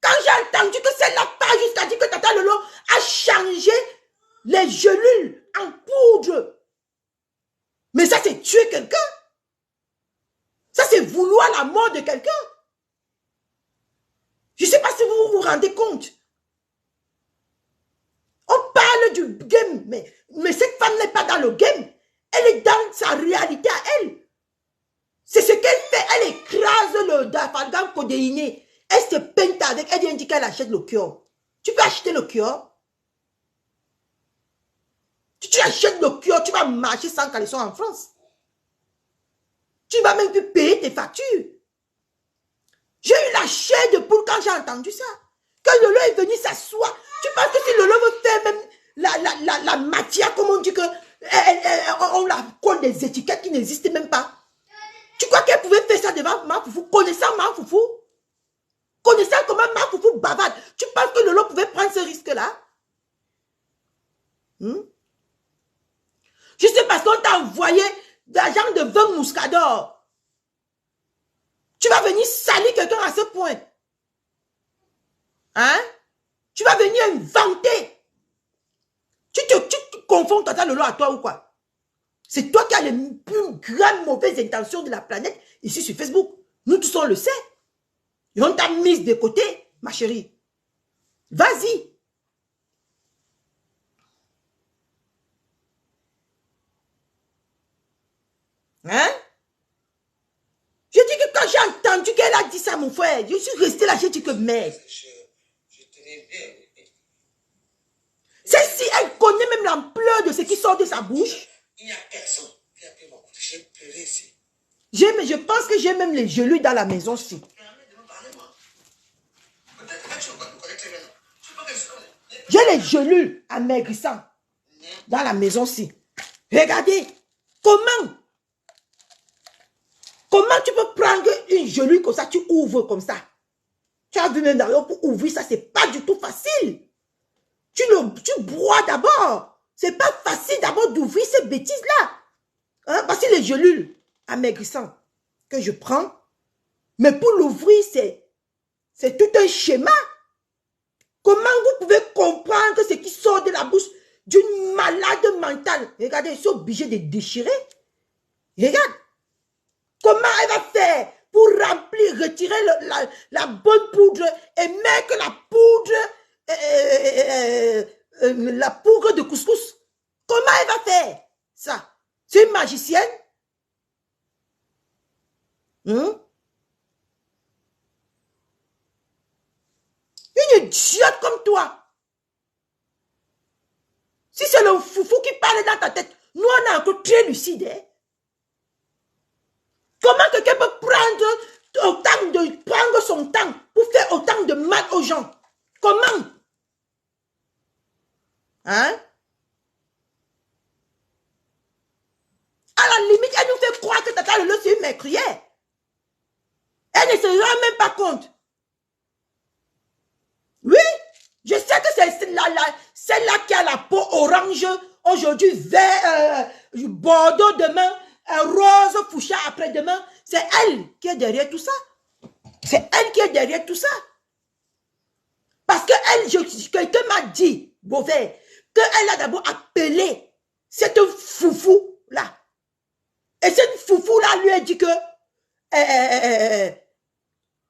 Quand j'ai entendu que celle-là part jusqu'à dire que Tata Lolo a changé les gelules en poudre. Mais ça, c'est tuer quelqu'un. Ça, c'est vouloir la mort de quelqu'un. Je ne sais pas si vous vous rendez compte. On parle du game, mais cette femme n'est pas dans le game. Elle est dans sa réalité à elle. C'est ce qu'elle fait. Elle écrase le dafalgan codéiné. Elle se peinte avec. Elle dit qu'elle achète le cœur. Tu peux acheter le cœur. Si tu achètes le cœur, tu vas marcher sans caleçon en France. Tu vas même plus payer tes factures. J'ai eu la chair de poule quand j'ai entendu ça. Quand Lolo est venu s'asseoir, tu penses que si Lolo veut faire même la mafia, comme on dit que on la colle des étiquettes qui n'existent même pas. Tu crois qu'elle pouvait faire ça devant Mafoufou, connaissant Mafoufou? Connaissant comment Mafoufou bavarde, tu penses que Lolo pouvait prendre ce risque-là? Juste parce qu'on t'a envoyé de l'argent de 20 mouscadors. Tu vas venir salir quelqu'un à ce point. Hein? Tu vas venir inventer. Tu confonds Tata Lolo à toi ou quoi? C'est toi qui as les plus grandes mauvaises intentions de la planète ici sur Facebook. Nous tous on le sait. Et on t'a mise de côté, ma chérie. Vas-y. Hein? Je dis que quand j'ai entendu qu'elle a dit ça, mon frère, je suis resté là, j'ai dit que merde. Je tenais bien. Celle-ci, elle connaît même l'ampleur de ce qui sort de sa bouche. Il n'y a personne qui a pu m'écouter. J'ai pleuré ici. Je pense que j'ai même les gelus dans la maison aussi. J'ai les gelus amaigrissants dans la maison aussi. Regardez, comment tu peux prendre une gelule comme ça, tu ouvres comme ça. Tu as vu même d'ailleurs pour ouvrir ça, c'est pas du tout facile. Tu bois d'abord. C'est pas facile d'abord d'ouvrir ces bêtises-là. Hein? Parce que les gelules amaigrissants que je prends, mais pour l'ouvrir, c'est tout un schéma. Comment vous pouvez comprendre que ce qui sort de la bouche d'une malade mentale? Regardez, ils sont obligés de déchirer. Regarde. Comment elle va faire pour remplir, retirer la bonne poudre et mettre la poudre de couscous? Comment elle va faire ça? C'est une magicienne? Une idiote comme toi. Si c'est le foufou qui parle dans ta tête, nous on est encore très lucide. Hein? Comment quelqu'un peut prendre son temps pour faire autant de mal aux gens? Comment? Hein? À la limite, elle nous fait croire que Tata Lolo c'est une mes prières. Elle ne se rend même pas compte. Oui, je sais que c'est celle-là qui a la peau orange, aujourd'hui vert, bordeaux demain, rose fuchsia après-demain. C'est elle qui est derrière tout ça. C'est elle qui est derrière tout ça. Parce que quelqu'un m'a dit, Beauvais, qu'elle a d'abord appelé cette foufou-là. Et cette foufou-là lui a dit que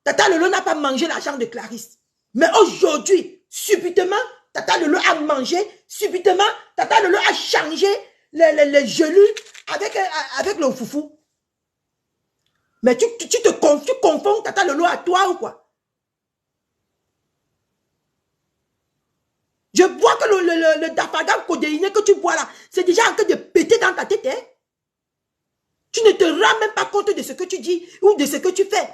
Tata Lolo n'a pas mangé l'argent de Clarisse. Mais aujourd'hui, subitement, Tata Lolo a mangé, subitement, Tata Lolo a changé les gelus avec le foufou. Mais tu confonds Tata Lolo à toi ou quoi? Je vois que le dafagam codéiné que tu bois là, c'est déjà en train de péter dans ta tête. Hein? Tu ne te rends même pas compte de ce que tu dis ou de ce que tu fais.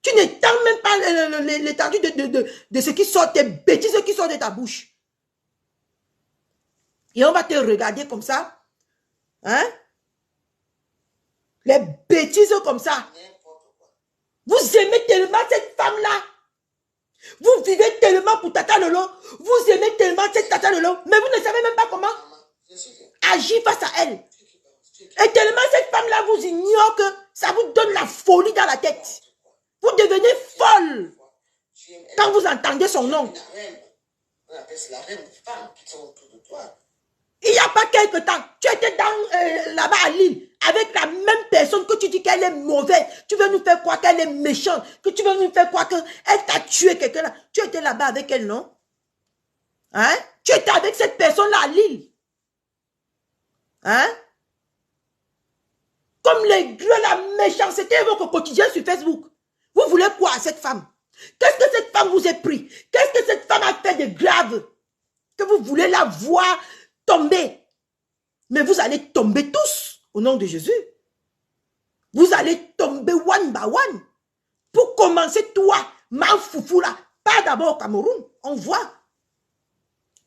Tu n'étends même pas l'étendue de ce qui sort, tes bêtises qui sortent de ta bouche. Et on va te regarder comme ça. Hein? Les bêtises comme ça. Vous aimez tellement cette femme-là. Vous vivez tellement pour Tata Lolo. Vous aimez tellement cette Tata Lolo. Mais vous ne savez même pas comment agir face à elle. Et tellement cette femme-là vous ignore que ça vous donne la folie dans la tête. Vous devenez folle quand vous entendez son nom. Il n'y a pas quelque temps, tu étais là-bas à Lille avec la même personne que tu dis qu'elle est mauvaise. Tu veux nous faire croire qu'elle est méchante, que tu veux nous faire croire qu'elle t'a tué quelqu'un là. Tu étais là-bas avec elle, non? Hein? Tu étais avec cette personne-là à Lille. Hein? Comme les gueux, la méchanceté, votre quotidien sur Facebook. Vous voulez quoi à cette femme? Qu'est-ce que cette femme vous a pris? Qu'est-ce que cette femme a fait de grave? Que vous voulez la voir tomber. Mais vous allez tomber tous au nom de Jésus. Vous allez tomber one by one. Pour commencer, toi, ma foufou là, pas d'abord au Cameroun. On voit.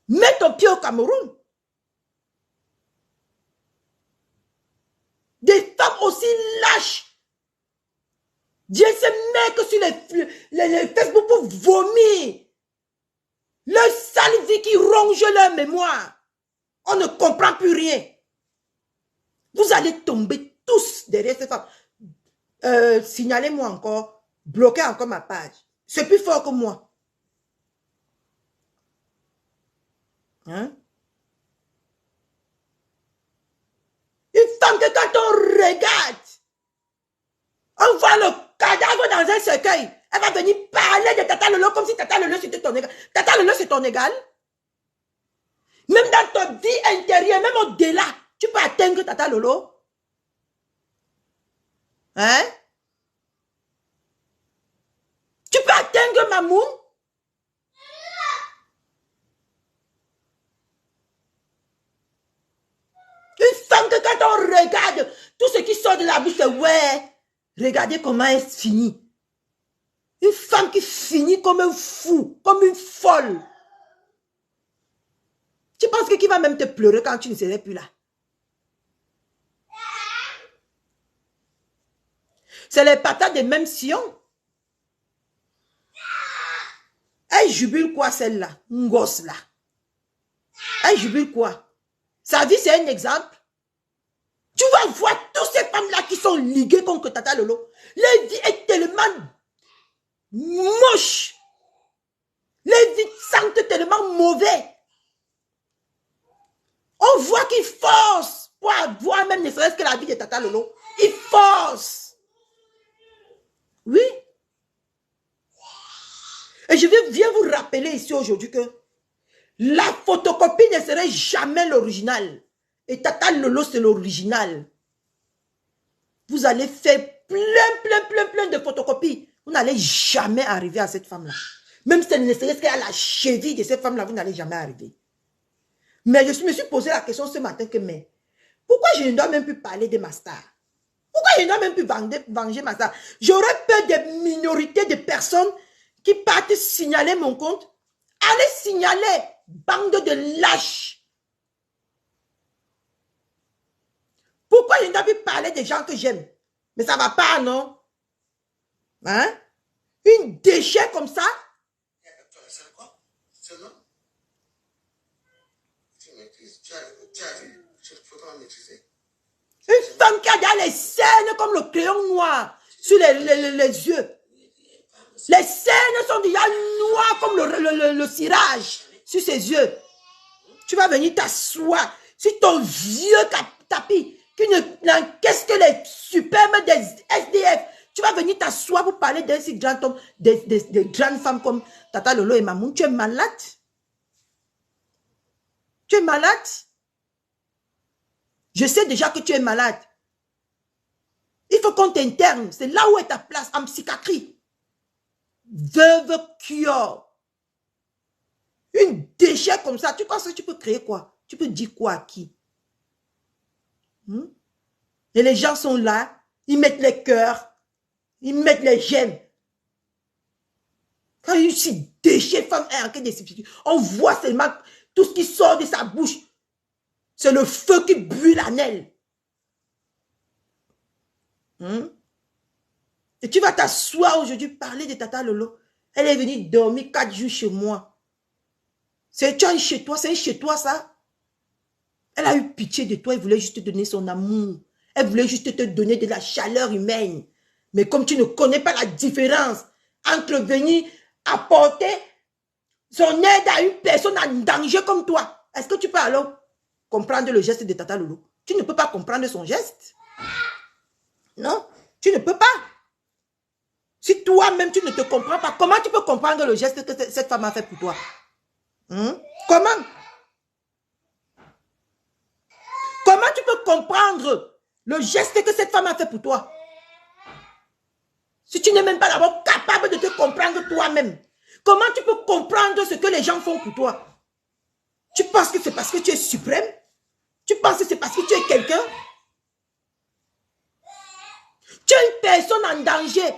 Mets ton pied au Cameroun. Des femmes aussi lâches. Dieu se met que sur les Facebook pour vomir. Le sale vie qui ronge leur mémoire. On ne comprend plus rien. Vous allez tomber tous derrière ces femmes. Signalez-moi encore. Bloquez encore ma page. C'est plus fort que moi. Hein? Une femme que quand on regarde, on voit le cadavre dans un cercueil. Elle va venir parler de Tata Lolo comme si Tata Lolo c'était ton égal. Tata Lolo c'est ton égal. Même dans ta vie intérieure, même au-delà, tu peux atteindre Tata Lolo. Hein? Tu peux atteindre Mamoun. Une femme que quand on regarde, tout ce qui sort de la bouche, c'est ouais, regardez comment elle finit. Une femme qui finit comme un fou, comme une folle. Tu penses que qui va même te pleurer quand tu ne serais plus là? C'est les patates des mêmes sillons. Elle jubile quoi celle-là? Un gosse là. Elle jubile quoi? Sa vie c'est un exemple. Tu vas voir toutes ces femmes-là qui sont liguées contre Tata Lolo. Leur vie est tellement moche. Leur vie sentent tellement mauvais. On voit qu'ils forcent pour avoir même ne serait-ce que la vie de Tata Lolo. Ils forcent. Oui. Et je viens vous rappeler ici aujourd'hui que la photocopie ne serait jamais l'original. Et Tata Lolo, c'est l'original. Vous allez faire plein de photocopies. Vous n'allez jamais arriver à cette femme-là. Même si ne serait-ce qu'à la cheville de cette femme-là, vous n'allez jamais arriver. Mais je me suis posé la question ce matin que, mais, pourquoi je ne dois même plus parler de ma star? Pourquoi je ne dois même plus venger ma star? J'aurais peur des minorités de personnes qui partent signaler mon compte. Allez signaler, bande de lâches. Pourquoi je ne dois plus parler des gens que j'aime? Mais ça ne va pas, non? Hein? Une déchet comme ça? C'est quoi? C'est non? Tu maîtrises, tu as vu, il faut pas maîtriser. Une femme qui a déjà les scènes comme le crayon noir sur les yeux. Les scènes sont déjà noires comme le cirage sur ses yeux. Tu vas venir t'asseoir sur ton vieux tapis qui n'encaisse que les superbes des SDF. Tu vas venir t'asseoir pour parler d'un si grand homme, des grandes femmes comme Tata Lolo et Mamoun. Tu es malade? Tu es malade? Je sais déjà que tu es malade. Il faut qu'on t'interne. C'est là où est ta place, en psychiatrie. Veuve cure. Une déchet comme ça, tu penses que tu peux créer quoi? Tu peux dire quoi à qui? Et les gens sont là, ils mettent les cœurs, ils mettent les j'aime. Quand une si déchet femme est en quête de substitut, on voit seulement tout ce qui sort de sa bouche. C'est le feu qui brûle la naine. Et tu vas t'asseoir aujourd'hui, parler de Tata Lolo. Elle est venue dormir 4 jours chez moi. C'est un chez toi, c'est un chez toi ça. Elle a eu pitié de toi, elle voulait juste te donner son amour. Elle voulait juste te donner de la chaleur humaine. Mais comme tu ne connais pas la différence entre venir apporter son aide à une personne en danger comme toi, est-ce que tu peux alors comprendre le geste de Tata Lolo? Tu ne peux pas comprendre son geste. Non, tu ne peux pas. Si toi-même, tu ne te comprends pas, comment tu peux comprendre le geste que cette femme a fait pour toi? Comment? Comment tu peux comprendre le geste que cette femme a fait pour toi? Si tu n'es même pas d'abord capable de te comprendre toi-même, comment tu peux comprendre ce que les gens font pour toi? Tu penses que c'est parce que tu es suprême? Tu penses que c'est parce que tu es quelqu'un? Tu es une personne en danger.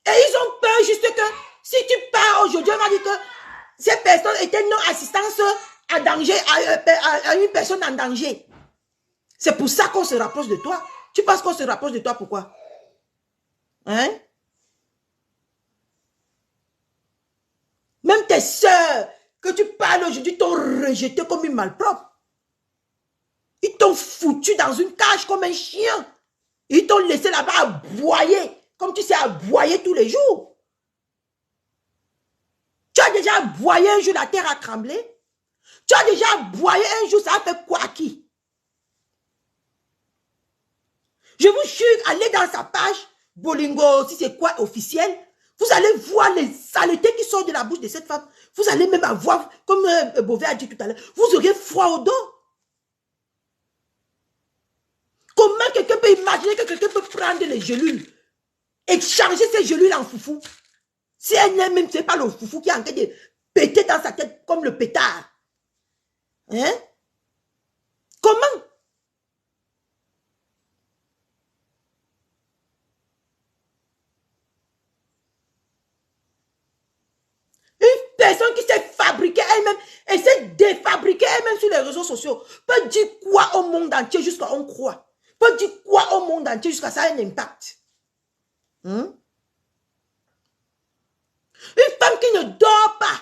Et ils ont peur juste que si tu pars aujourd'hui, on va dire que cette personne était non-assistance en danger à une personne en danger. C'est pour ça qu'on se rapproche de toi. Tu penses qu'on se rapproche de toi pourquoi? Hein? Même tes soeurs que tu parles aujourd'hui t'ont rejeté comme une malpropre. Ils t'ont foutu dans une cage comme un chien. Ils t'ont laissé là-bas aboyer, comme tu sais aboyer tous les jours. Tu as déjà aboyé un jour, la terre a tremblé. Tu as déjà aboyé un jour, ça a fait quoi à qui? Je vous jure, allez dans sa page, Bolingo, si c'est quoi officiel, vous allez voir les saletés qui sortent de la bouche de cette femme. Vous allez même avoir, comme Beauvais a dit tout à l'heure, vous aurez froid au dos. Comment quelqu'un peut imaginer que quelqu'un peut prendre les gélules et changer ces gélules en foufou? Si elle n'est même, c'est pas le foufou qui est en train de péter dans sa tête comme le pétard. Hein? Comment? Une personne qui s'est fabriquée elle-même et s'est défabriquée elle-même sur les réseaux sociaux peut dire quoi au monde entier jusqu'à on croit? Peut dire quoi au monde entier jusqu'à ça a un impact? Une femme qui ne dort pas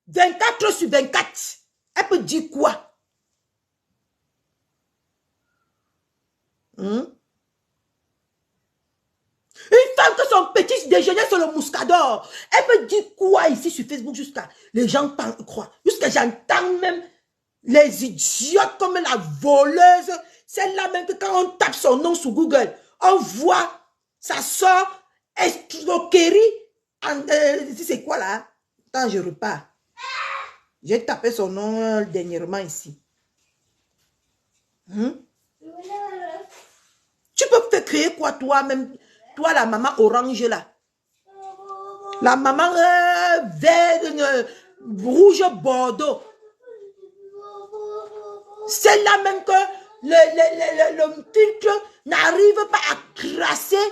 24 heures sur 24, elle peut dire quoi? Une femme que son petit déjeuner c'est le muscador, elle peut dire quoi ici sur Facebook jusqu'à les gens croient, jusqu'à j'entends même les idiotes comme la voleuse, celle-là même que quand on tape son nom sur Google, on voit, ça sort escroquerie, c'est quoi là? Attends, je repars. J'ai tapé son nom dernièrement ici. Tu peux te créer quoi toi-même? Toi, la maman orange là. La maman vert, rouge bordeaux. Celle-là même que le filtre n'arrive pas à crasser.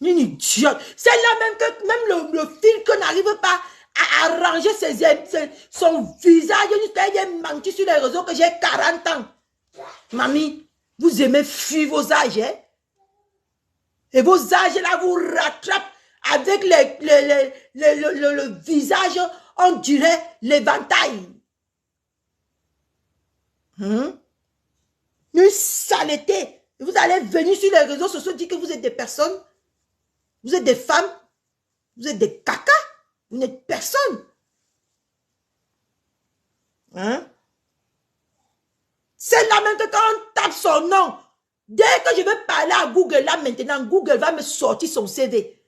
Une idiote. Celle-là même que même le filtre n'arrive pas arranger son visage. Il a menti sur les réseaux que j'ai 40 ans. Mamie, vous aimez fuir vos âges, hein? Et vos âges là vous rattrapent avec le visage, on dirait l'éventail. Une saleté. Vous allez venir sur les réseaux sociaux dire que vous êtes des personnes, vous êtes des femmes, vous êtes des caca, vous n'êtes personne. C'est là même que quand on tape son nom, dès que je vais parler à Google, là maintenant, Google va me sortir son CV.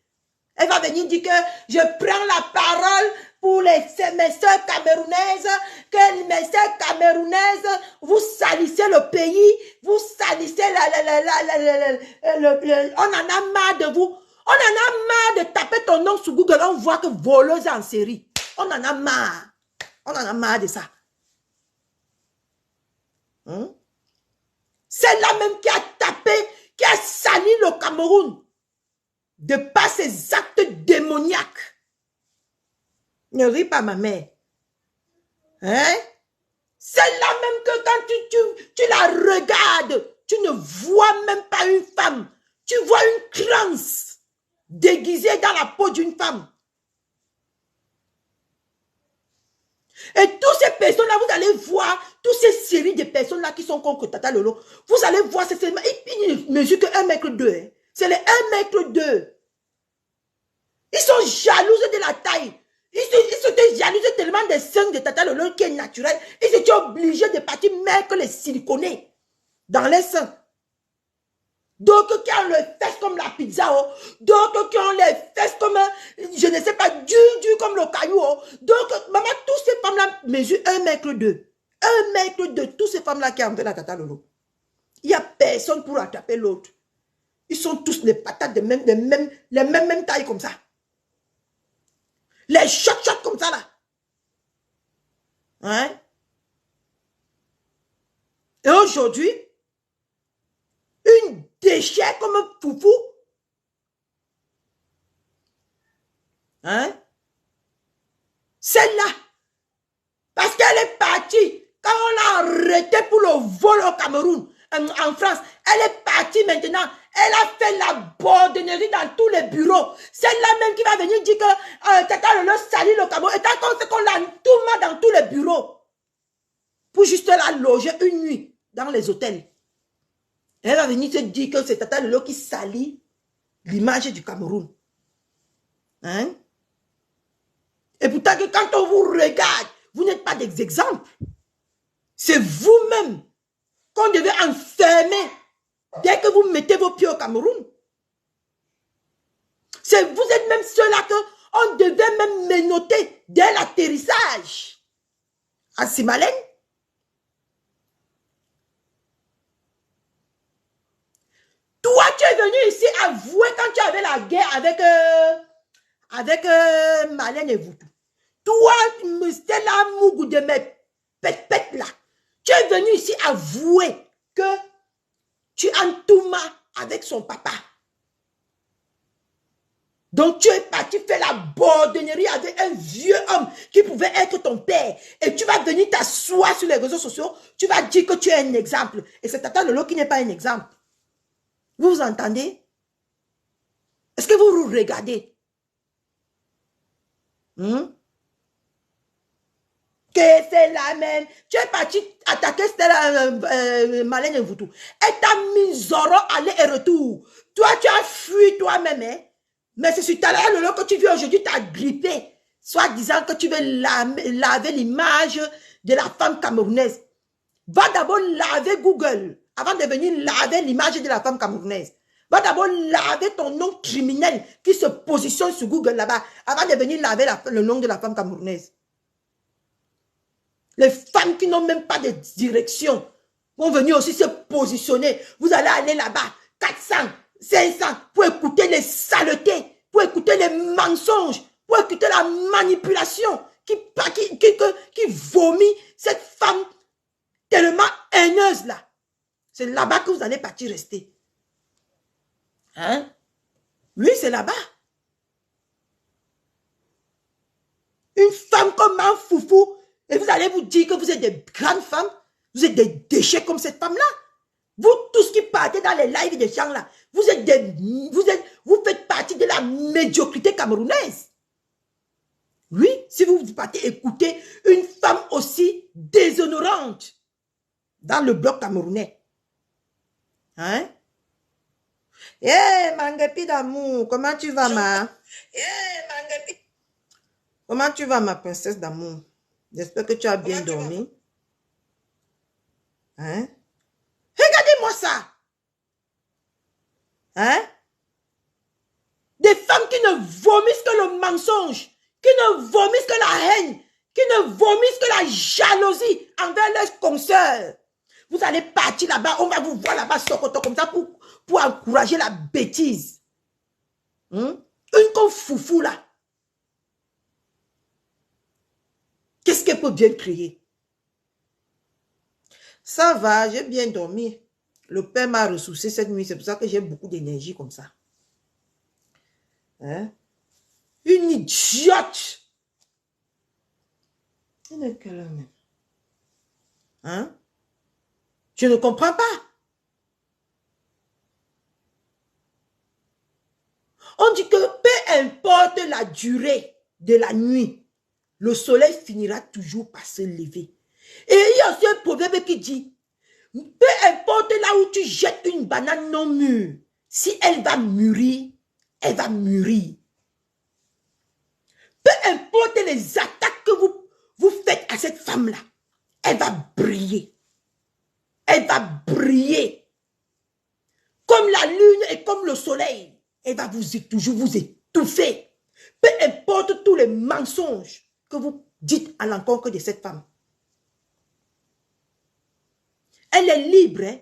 Elle va venir dire que je prends la parole pour mes sœurs camerounaises, que mes sœurs camerounaises, vous salissez le pays, vous salissez on en a marre de vous. On en a marre de taper ton nom sur Google, on voit que voleuse en série. On en a marre. On en a marre de ça. C'est là même qui a tapé, qui a sali le Cameroun de par ses actes démoniaques. Ne ris pas, ma mère. Hein? C'est là même que quand tu la regardes, tu ne vois même pas une femme. Tu vois une transe déguisée dans la peau d'une femme. Et toutes ces personnes-là, vous allez voir, toutes ces séries de personnes-là qui sont contre Tata Lolo, vous allez voir, ils ne mesurent que 1,2 m. Hein. C'est les 1,2 m. Ils sont jalouses de la taille. Ils se jalousent tellement des seins de Tata Lolo qui est naturel. Ils étaient obligés de partir mettre les siliconés dans les seins. D'autres qui ont les fesses comme la pizza, oh. D'autres qui ont les fesses comme, je ne sais pas, dur comme le caillou. Oh. Donc, maman, toutes ces femmes-là mesurent 1,2 m. 1,2 m, toutes ces femmes-là qui ont fait la Tata Lolo. Il n'y a personne pour attraper l'autre. Ils sont tous les patates les mêmes tailles comme ça. Les chocs comme ça là. Hein? Et aujourd'hui, une déchet comme un foufou. Hein? Celle-là. Parce qu'elle est partie. Quand on l'a arrêtée pour le vol au Cameroun, en France, elle est partie maintenant. Elle a fait la bordenerie dans tous les bureaux. Celle-là même qui va venir dire que Tata Lolo salit le Cameroun. Et tant qu'on sait qu'on l'a tout mal dans tous les bureaux. Pour juste la loger une nuit dans les hôtels. Elle va venir te dire que c'est Tata Lolo qui salit l'image du Cameroun. Hein? Et pourtant que quand on vous regarde, vous n'êtes pas des exemples. C'est vous-même qu'on devait enfermer dès que vous mettez vos pieds au Cameroun. Vous êtes même ceux-là qu'on devait même menotter dès l'atterrissage. À Simalène. Toi, tu es venu ici avouer quand tu avais la guerre avec Malène et Voutou. Toi, Stella Mougou de mes pètes là. Tu es venu ici avouer que tu entourmas avec son papa. Donc tu es parti faire la bordenerie avec un vieux homme qui pouvait être ton père. Et tu vas venir t'asseoir sur les réseaux sociaux. Tu vas dire que tu es un exemple. Et c'est Tata Lolo qui n'est pas un exemple. Vous entendez? Est-ce que vous vous regardez? Que c'est la même. Tu es parti attaquer Stella Malène et Voutou. Elle t'a mis Zoro aller et retour. Toi, tu as fui toi-même. Hein? Mais c'est sur Tata Lolo que tu viens aujourd'hui t'agripper. Soit disant que tu veux laver l'image de la femme camerounaise. Va d'abord laver Google avant de venir laver l'image de la femme camerounaise. Va d'abord laver ton nom criminel qui se positionne sur Google là-bas avant de venir laver le nom de la femme camerounaise. Les femmes qui n'ont même pas de direction vont venir aussi se positionner. Vous allez aller là-bas, 400, 500, pour écouter les saletés, pour écouter les mensonges, pour écouter la manipulation qui vomit cette femme tellement haineuse là. C'est là-bas que vous allez partir rester. Hein? Oui, c'est là-bas. Une femme comme un foufou. Et vous allez vous dire que vous êtes des grandes femmes. Vous êtes des déchets comme cette femme-là. Vous, tous qui partez dans les lives des gens là, vous faites partie de la médiocrité camerounaise. Oui, si vous partez écouter une femme aussi déshonorante dans le bloc camerounais. Hein? Mangapi d'amour, comment tu vas, ma? Mangapi. Comment tu vas, ma princesse d'amour? J'espère que tu as bien dormi. Hein? Regardez-moi ça. Hein? Des femmes qui ne vomissent que le mensonge, qui ne vomissent que la haine, qui ne vomissent que la jalousie envers leurs consoeurs. Vous allez partir là-bas, on va vous voir là-bas, socoto comme ça, pour encourager la bêtise. Une comme foufou là. Qu'est-ce qu'elle peut bien créer? Ça va, j'ai bien dormi. Le père m'a ressourcé cette nuit, c'est pour ça que j'ai beaucoup d'énergie comme ça. Hein? Une idiote. Elle est quelle heure même? Hein? Je ne comprends pas. On dit que peu importe la durée de la nuit, le soleil finira toujours par se lever. Et il y a aussi un proverbe qui dit, peu importe là où tu jettes une banane non mûre, si elle va mûrir, elle va mûrir. Peu importe les attaques que vous faites à cette femme-là, elle va briller. Elle va briller. Comme la lune et comme le soleil. Elle va toujours vous étouffer. Peu importe tous les mensonges que vous dites à l'encontre de cette femme. Elle est libre. Hein?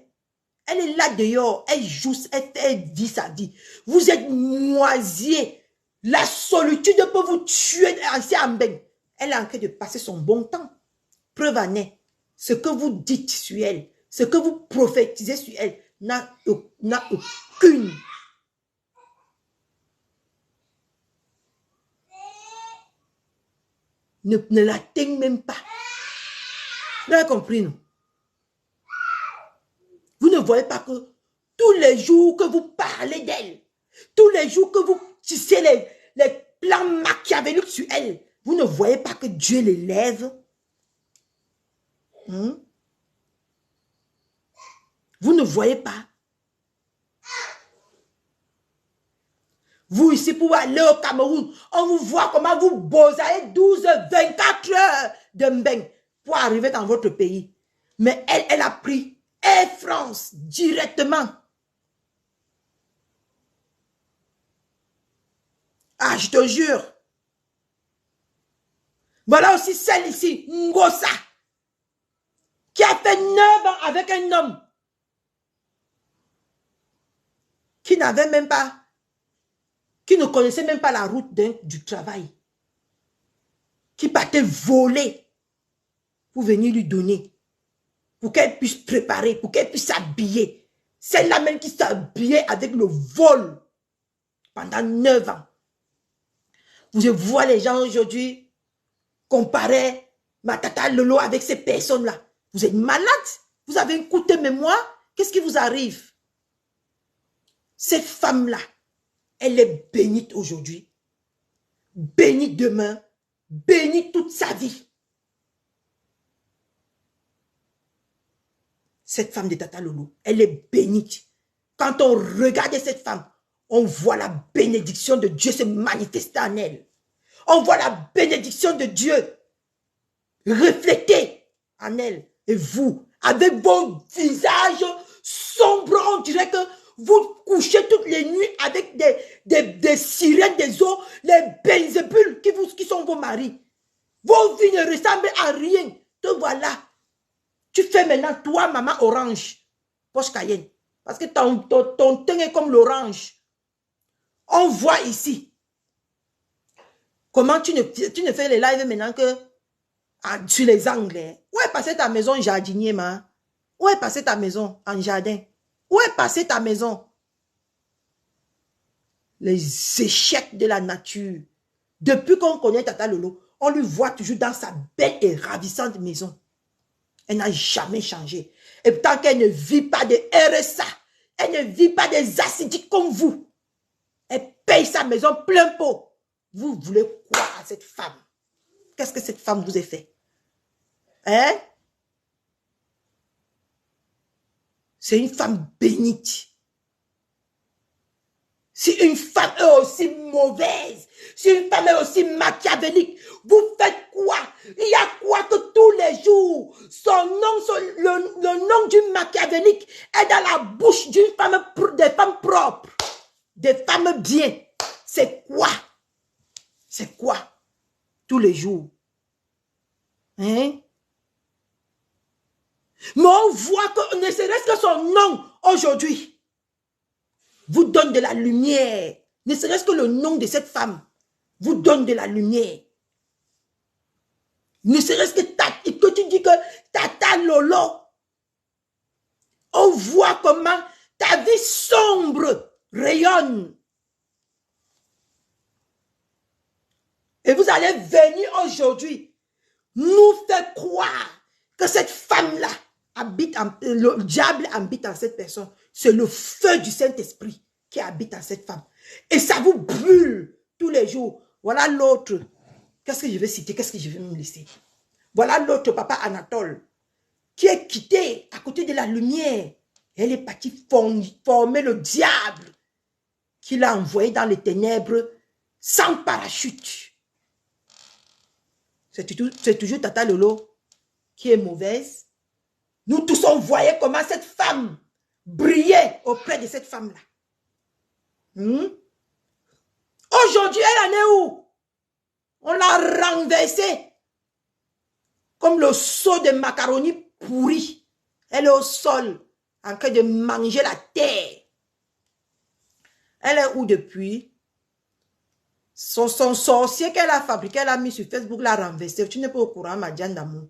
Elle est là dehors. Elle joue, elle vit sa vie. Vous êtes moisier. La solitude peut vous tuer en bain. Elle est en train de passer son bon temps. Preuve en est. Ce que vous dites sur elle, ce que vous prophétisez sur elle, n'a aucune. Ne l'atteigne même pas. Vous avez compris, non? Vous ne voyez pas que tous les jours que vous parlez d'elle, tous les jours que vous tissez les plans machiavéliques sur elle, vous ne voyez pas que Dieu l'élève? Vous ne voyez pas? Vous ici pour aller au Cameroun, on vous voit comment vous bosaillez 12, 24 heures de mbeng pour arriver dans votre pays. Mais elle a pris Air France directement. Ah, je te jure. Voilà aussi celle ici, Ngosa, qui a fait 9 ans avec un homme qui n'avait même pas, qui ne connaissait même pas la route du travail, qui partait voler pour venir lui donner, pour qu'elle puisse préparer, pour qu'elle puisse s'habiller. Celle-là même qui s'habillait avec le vol pendant 9 ans. Vous voyez les gens aujourd'hui comparer ma tata Lolo avec ces personnes-là. Vous êtes malade. Vous avez une courte mémoire. Qu'est-ce qui vous arrive? Cette femme-là, elle est bénite aujourd'hui, bénite demain, bénite toute sa vie. Cette femme de Tata Lolo, elle est bénite. Quand on regarde cette femme, on voit la bénédiction de Dieu se manifester en elle. On voit la bénédiction de Dieu reflétée en elle. Et vous, avec vos visages sombres, on dirait que vous couchez toutes les nuits avec des sirènes des eaux, les Belzébules qui sont vos maris. Vos vies ne ressemblent à rien. Te voilà. Tu fais maintenant, toi, maman orange, poche Cayenne. Parce que ton teint est comme l'orange. On voit ici. Comment tu ne fais les lives maintenant que sur les Anglais? Où est passée ta maison jardinier, ma? Où est passée ta maison en jardin? Où est passée ta maison? Les échecs de la nature. Depuis qu'on connaît Tata Lolo, On lui voit toujours dans sa belle et ravissante maison. Elle n'a jamais changé. Et tant qu'elle ne vit pas de RSA, elle ne vit pas des acidiques comme vous. Elle paye sa maison plein pot. Vous voulez quoi à cette femme? Qu'est-ce que cette femme vous a fait? Hein? C'est une femme bénite. Si une femme est aussi mauvaise, si une femme est aussi machiavélique, vous faites quoi? Il y a quoi que tous les jours, le nom d'une machiavélique est dans la bouche d'une femme, des femmes propres, des femmes bien. C'est quoi? C'est quoi? Tous les jours. Hein? Mais on voit que ne serait-ce que son nom aujourd'hui vous donne de la lumière. Ne serait-ce que le nom de cette femme vous donne de la lumière. Ne serait-ce que tu dis que Tata Lolo, on voit comment ta vie sombre rayonne. Et vous allez venir aujourd'hui nous faire croire que cette femme-là habite, le diable habite en cette personne. C'est le feu du Saint-Esprit qui habite en cette femme. Et ça vous brûle tous les jours. Voilà l'autre. Qu'est-ce que je vais citer? Qu'est-ce que je vais me laisser? Voilà l'autre papa Anatole qui est quitté à côté de la lumière. Elle est partie former le diable qui l'a envoyé dans les ténèbres sans parachute. C'est toujours Tata Lolo qui est mauvaise. Nous tous, on voyait comment cette femme brillait auprès de cette femme-là. Aujourd'hui, elle en est où? On l'a renversée comme le seau de macaroni pourri. Elle est au sol, en train de manger la terre. Elle est où depuis? Son sorcier qu'elle a fabriqué, elle a mis sur Facebook, l'a renversé. Tu n'es pas au courant, ma Diane d'amour.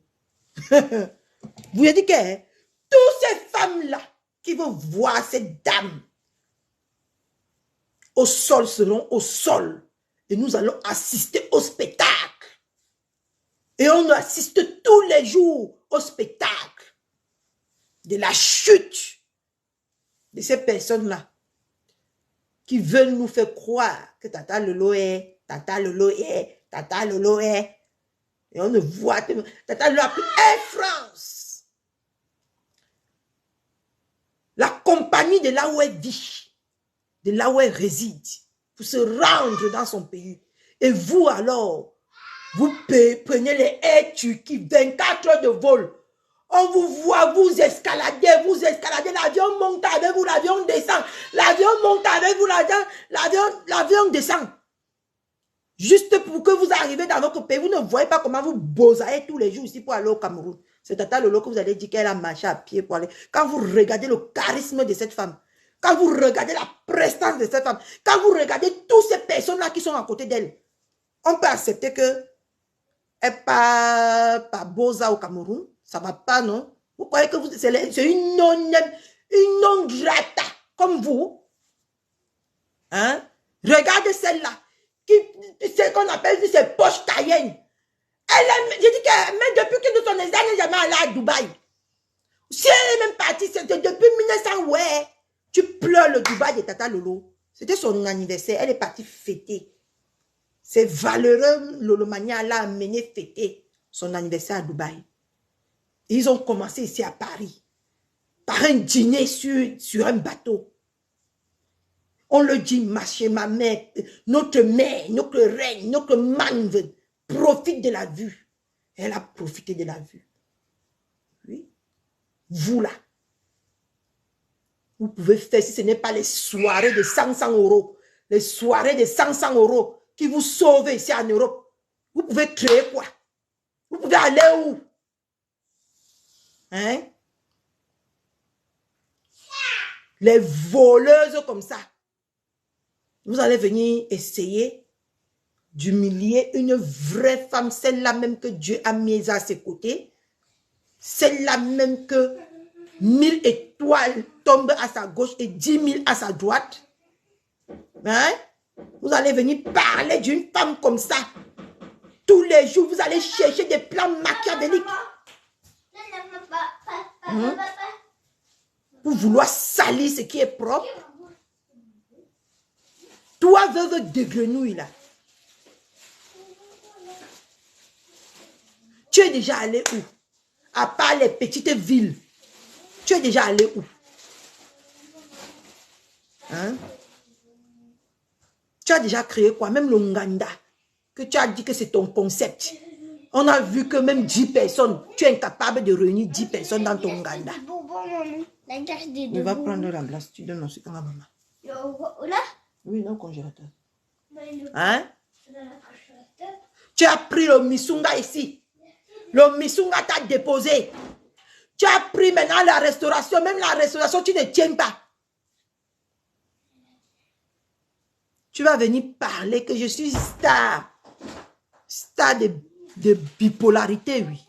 Vous avez dit que toutes ces femmes-là qui vont voir cette dame au sol seront au sol. Et nous allons assister au spectacle. Et on assiste tous les jours au spectacle de la chute de ces personnes-là qui veulent nous faire croire que Tata Lolo est, Tata Lolo est, Tata Lolo est. Et on ne voit que Tata Lolo a pris Air France. La compagnie de là où elle vit, de là où elle réside, pour se rendre dans son pays. Et vous alors, vous prenez les Air Turquie, 24 heures de vol. On vous voit, vous escaladez, l'avion monte avec vous, l'avion descend. L'avion monte avec vous, l'avion descend. Juste pour que vous arrivez dans votre pays, vous ne voyez pas comment vous bosaillez tous les jours ici pour aller au Cameroun. C'est Tata Lolo que vous allez dire qu'elle a marché à pied pour aller. Quand vous regardez le charisme de cette femme, quand vous regardez la prestance de cette femme, quand vous regardez toutes ces personnes-là qui sont à côté d'elle, on peut accepter que elle pas Boza au Cameroun. Ça ne va pas, non? Vous croyez que c'est une non grata, comme vous? Hein? Regardez celle-là, c'est qu'on appelle ses poches tayennes. J'ai dit que même depuis que son examen n'est jamais allé à Dubaï. Si elle est même partie, c'était depuis 1900, ouais. Tu pleures le Dubaï de Tata Lolo. C'était son anniversaire, elle est partie fêter. C'est valeureux, Lolo Mania l'a amené fêter son anniversaire à Dubaï. Ils ont commencé ici à Paris, par un dîner sur un bateau. On le dit, ma mère, notre reine, notre manve, profite de la vue. Elle a profité de la vue. Oui. Vous là, vous pouvez faire, si ce n'est pas les soirées de 500 €, les soirées de 500 € qui vous sauvent ici en Europe, vous pouvez créer quoi? Vous pouvez aller où? Hein? Les voleuses comme ça. Vous allez venir essayer d'humilier une vraie femme, celle-là même que Dieu a mise à ses côtés, celle-là même que 1000 étoiles tombent à sa gauche et 10 000 à sa droite. Hein? Vous allez venir parler d'une femme comme ça. Tous les jours, vous allez chercher des plans machiavéliques. Pour vouloir salir ce qui est propre. Toi, veuve de grenouille, là. Tu es déjà allé où? À part les petites villes. Tu es déjà allé où? Hein? Tu as déjà créé quoi? Même le Nganda, que tu as dit que c'est ton concept. On a vu que même 10 personnes, tu es incapable de réunir 10 personnes dans ton Nganda. Il va prendre la glace, tu donnes ensuite à la maman. Oui, dans le congélateur. Hein? Tu as pris le Missunga ici. Le Missunga t'a déposé. Tu as pris maintenant la restauration. Même la restauration, tu ne tiens pas. Tu vas venir parler que je suis star. Star de bipolarité, oui.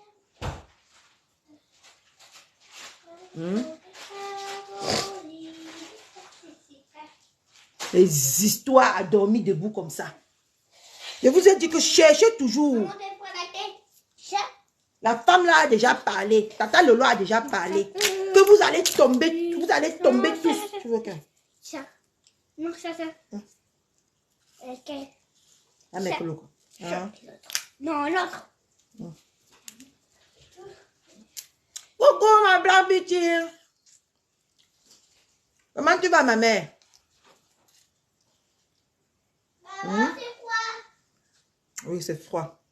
Les histoires à dormir debout comme ça. Je vous ai dit que cherchez toujours. La femme là a déjà parlé. Tata Lolo a déjà parlé. Que vous allez tomber tous. Tu veux qu'un? Ça. Non, ça. Ok. Ah, mais que l'autre. Non, l'autre. Coucou ma blanc bitch. Comment tu vas ma mère? Maman, c'est quoi? Oui, c'est froid.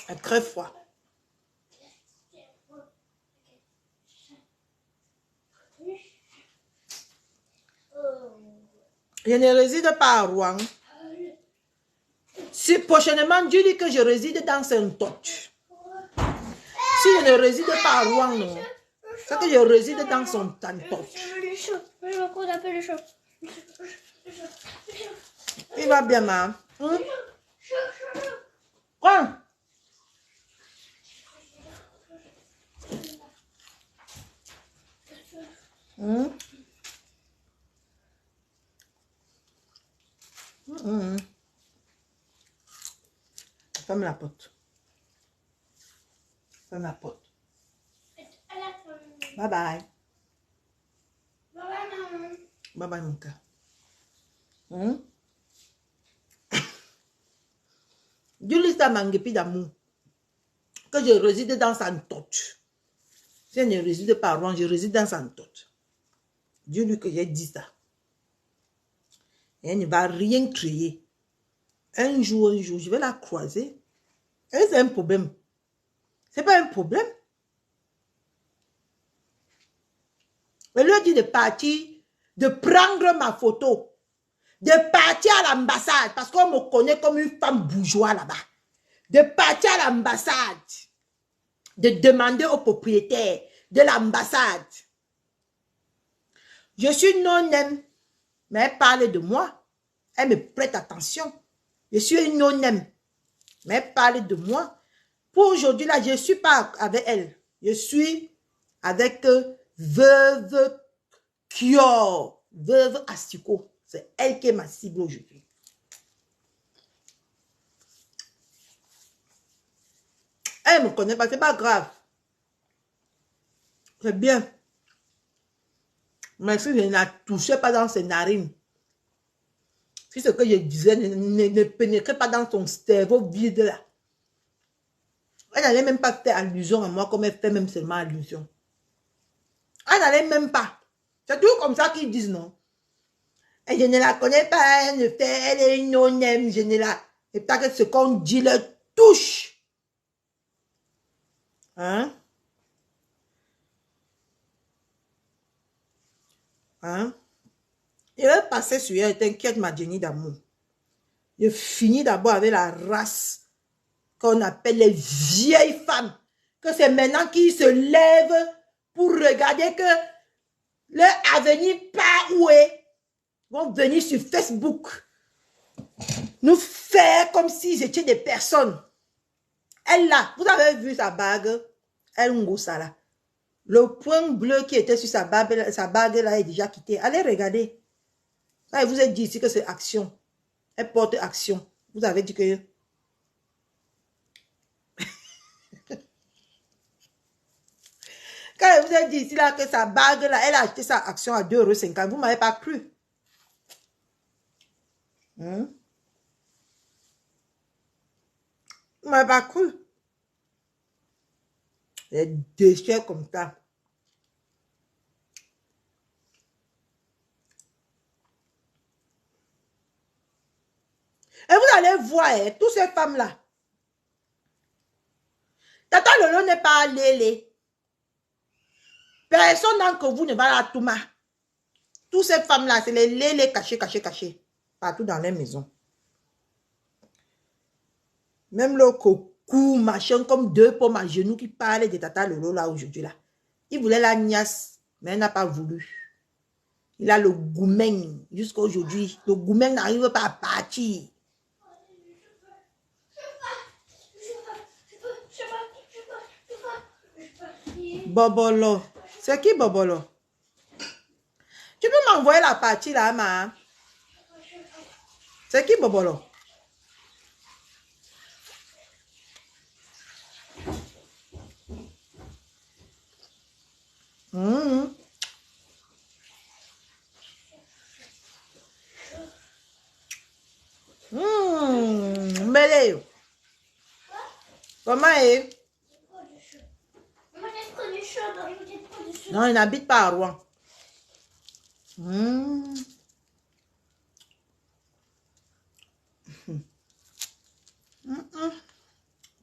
C'est très froid. Je ne réside pas à Rouen. Si prochainement, Dieu dit que je réside dans Saint-Toch. Si je ne réside pas à Rouen, non. C'est que je réside dans son Saint-Toch. Il va bien, ma. Quoi? Ferme la porte. Ferme la porte. Bye bye. Bye bye, mon cœur. Dieu lui a mangué d'amour. Que je réside dans Saint-Toch. Si je ne réside pas à Rouen, je réside dans Saint-Toch. Dieu lui que j'ai dit ça. Et elle ne va rien créer. Un jour, je vais la croiser. Et c'est un problème. C'est pas un problème. Elle lui a dit de partir, de prendre ma photo, de partir à l'ambassade, parce qu'on me connaît comme une femme bourgeoise là-bas. De partir à l'ambassade, de demander au propriétaire de l'ambassade. Je suis non-aime, mais elle parle de moi. Elle me prête attention. Je suis une non-aime, mais elle parle de moi. Pour aujourd'hui, là, je ne suis pas avec elle. Je suis avec veuve Kior, veuve Astiko. C'est elle qui est ma cible aujourd'hui. Elle ne me connaît pas, c'est pas grave. C'est bien. Mais si je ne la touchais pas dans ses narines, si ce que je disais ne pénétrait pas dans son cerveau vide là, elle n'allait même pas faire allusion à moi comme elle fait même seulement allusion. Elle n'allait même pas. C'est tout comme ça qu'ils disent, non? Et je ne la connais pas, elle ne fait, elle est une non-aime, je ne la... Et pas que ce qu'on dit le touche. Hein? Hein? Je vais passer sur elle, t'inquiète ma Jenny d'amour. Je finis d'abord avec la race qu'on appelle les vieilles femmes. Que c'est maintenant qu'ils se lèvent pour regarder que leur avenir pas où est. Vont venir sur Facebook. Nous faire comme s'ils étaient des personnes. Elle là, vous avez vu sa bague? Elle ngosa là. Le point bleu qui était sur sa bague là est déjà quitté. Allez regarder. Ça, je vous ai dit ici que c'est action. Elle porte action. Vous avez dit que... Quand je vous ai dit ici là que sa bague là, elle a acheté sa action à 2,50 €, vous ne m'avez pas cru. Vous ne m'avez pas cru. Les déchets comme ça. Et vous allez voir, hein, toutes ces femmes-là. Tata Lolo n'est pas lélé. Personne d'entre vous ne va à Touma. Toutes ces femmes-là, c'est les lélés cachés, cachés, cachés. Partout dans les maisons. Même le coco, machin, comme deux pommes à genoux qui parlaient de Tata Lolo là aujourd'hui là. Il voulait la niasse, mais elle n'a pas voulu. Il a le goumen jusqu'à aujourd'hui. Le goumen n'arrive pas à partir. Bobolo. C'est qui Bobolo? Tu peux m'envoyer la partie là, ma? C'est qui Bobolo? Mêlé. Comment est? Non, il n'habite pas à Rouen.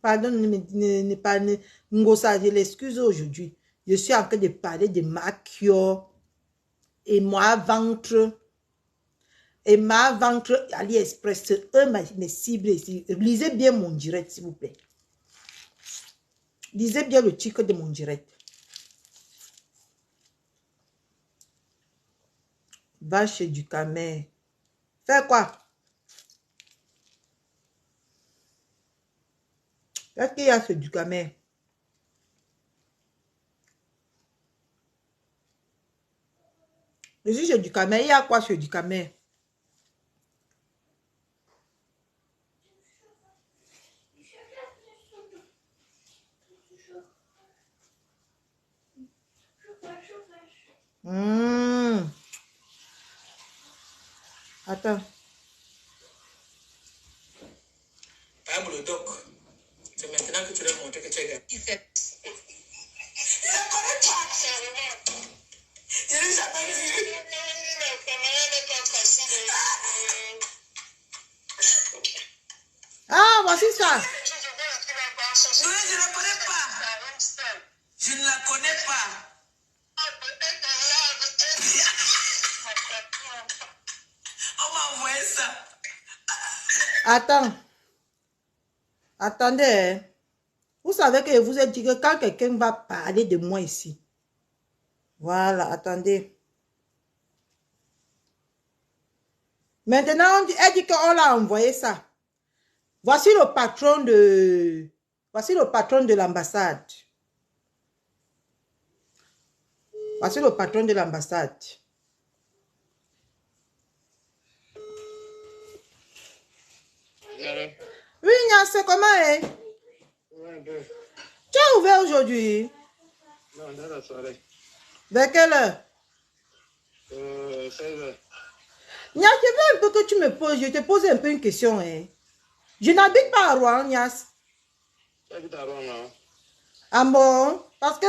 Pardon, Ngosa, je l'excuse aujourd'hui. Je suis en train de parler de maquillage et moi ventre. Et ma ventre AliExpress, eux mes cibles ici. Lisez bien mon direct, s'il vous plaît. Lisez bien le titre de mon direct. Va chez du camé. Fais quoi? Qu'est-ce qu'il y a chez du camé? Je suis chez du camé. Il y a quoi chez du camé? Attends. Pas le doc. C'est maintenant que tu l'as montré que tu es gagné. Il fait. Il ne connaît pas. Je ne l'ai jamais vu. Ah, voici ça. Oui, je ne la connais pas. Je ne la connais pas. On m'a envoyé ça. Attends. Attendez. Hein. Vous savez que je vous ai dit que quand quelqu'un va parler de moi ici. Voilà, attendez. Maintenant, elle dit qu'on l'a envoyé ça. Voici le patron de... Voici le patron de l'ambassade. Voici le patron de l'ambassade. Oui, Ignace, comment est? Tu as ouvert aujourd'hui? Non, dans la soirée. Vers quelle heure? 16 heures. Ignace, je veux un peu que tu me poses. Je te pose un peu une question. Hein. Je n'habite pas à Rouen, Ignace. Tu habites à Rouen, non? Ah bon? Parce que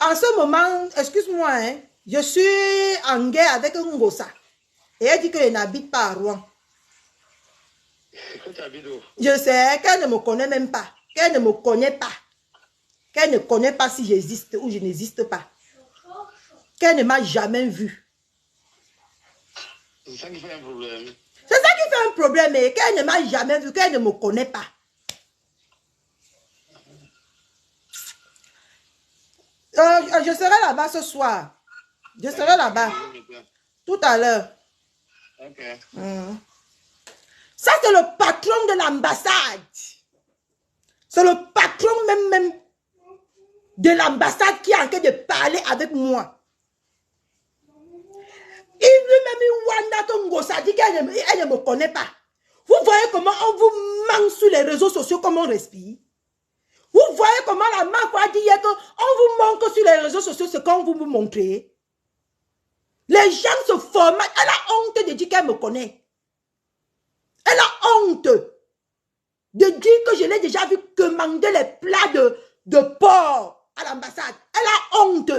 en ce moment, excuse-moi, hein, je suis en guerre avec Ngosa. Et elle dit qu'elle n'habite pas à Rouen. Tu habites où? Je sais qu'elle ne me connaît même pas. Qu'elle ne me connaît pas. Qu'elle ne connaît pas si j'existe ou je n'existe pas. Qu'elle ne m'a jamais vu. C'est ça qui fait un problème. C'est ça qui fait un problème, et qu'elle ne m'a jamais vu, qu'elle ne me connaît pas. Je serai là-bas ce soir. Je serai là-bas. Tout à l'heure. Ok. Ça, c'est le patron de l'ambassade. C'est le patron même de l'ambassade qui est en train de parler avec moi. Il lui-même, Wanda Tongosa, dit qu'elle ne me connaît pas. Vous voyez comment on vous manque sur les réseaux sociaux, comment on respire. Vous voyez comment la marque a dit hier qu'on vous montre sur les réseaux sociaux ce qu'on vous montre. Les gens se formatent. Elle a honte de dire qu'elle me connaît. Elle a honte de dire que je l'ai déjà vu commander les plats de porc à l'ambassade. Elle a honte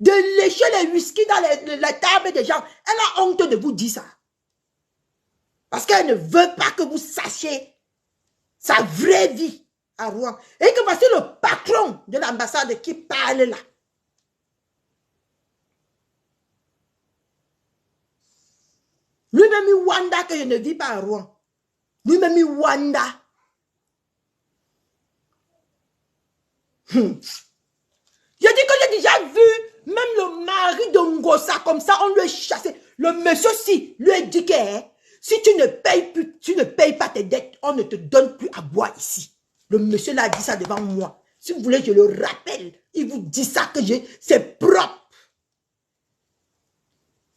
de lécher les whisky dans les tables des gens. Elle a honte de vous dire ça. Parce qu'elle ne veut pas que vous sachiez sa vraie vie à Rouen. Et que voici le patron de l'ambassade qui parle là. Lui-même, Wanda, que je ne vis pas à Rouen. Lui-même, Wanda. Je dis que j'ai déjà vu même le mari de Ngosa comme ça, on lui a chassé. Le monsieur, si, lui a dit que si tu ne payes pas tes dettes, on ne te donne plus à boire ici. Le monsieur l'a dit ça devant moi. Si vous voulez, je le rappelle. Il vous dit ça que c'est propre.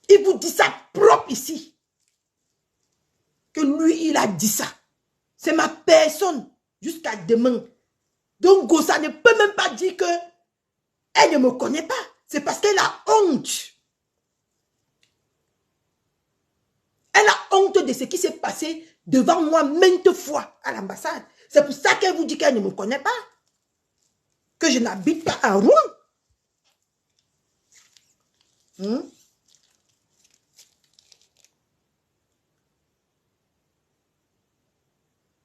Il vous dit ça propre ici. Que lui, il a dit ça. C'est ma personne jusqu'à demain. Donc, Ngosa ne peut même pas dire que elle ne me connaît pas. C'est parce qu'elle a honte. Elle a honte de ce qui s'est passé devant moi maintes fois à l'ambassade. C'est pour ça qu'elle vous dit qu'elle ne me connaît pas. Que je n'habite pas à Rouen.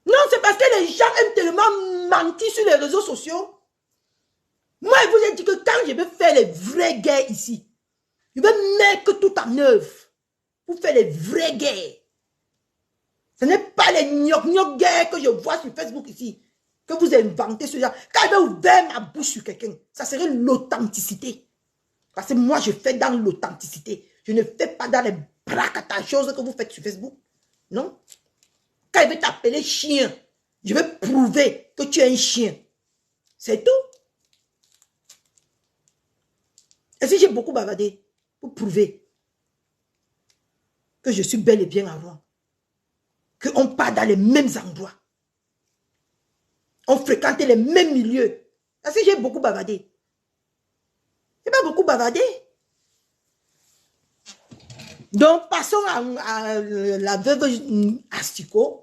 Non, c'est parce que les gens aiment tellement mentir sur les réseaux sociaux. Moi, je vous ai dit que quand je vais faire les vraies guerres ici, je vais mettre tout en œuvre pour faire les vraies guerres. Ce n'est pas les gnoc guerres que je vois sur Facebook ici, que vous inventez ce genre. Quand je vais ouvrir ma bouche sur quelqu'un, ça serait l'authenticité. Parce que moi, je fais dans l'authenticité. Je ne fais pas dans les bracata choses que vous faites sur Facebook. Non. Quand je vais t'appeler chien, je vais prouver que tu es un chien. C'est tout. Et si j'ai beaucoup bavardé pour prouver que je suis bel et bien à Rouen, qu'on part dans les mêmes endroits, on fréquente les mêmes milieux. Et si j'ai beaucoup bavardé, je n'ai pas beaucoup bavardé. Donc, passons à la veuve Asticot.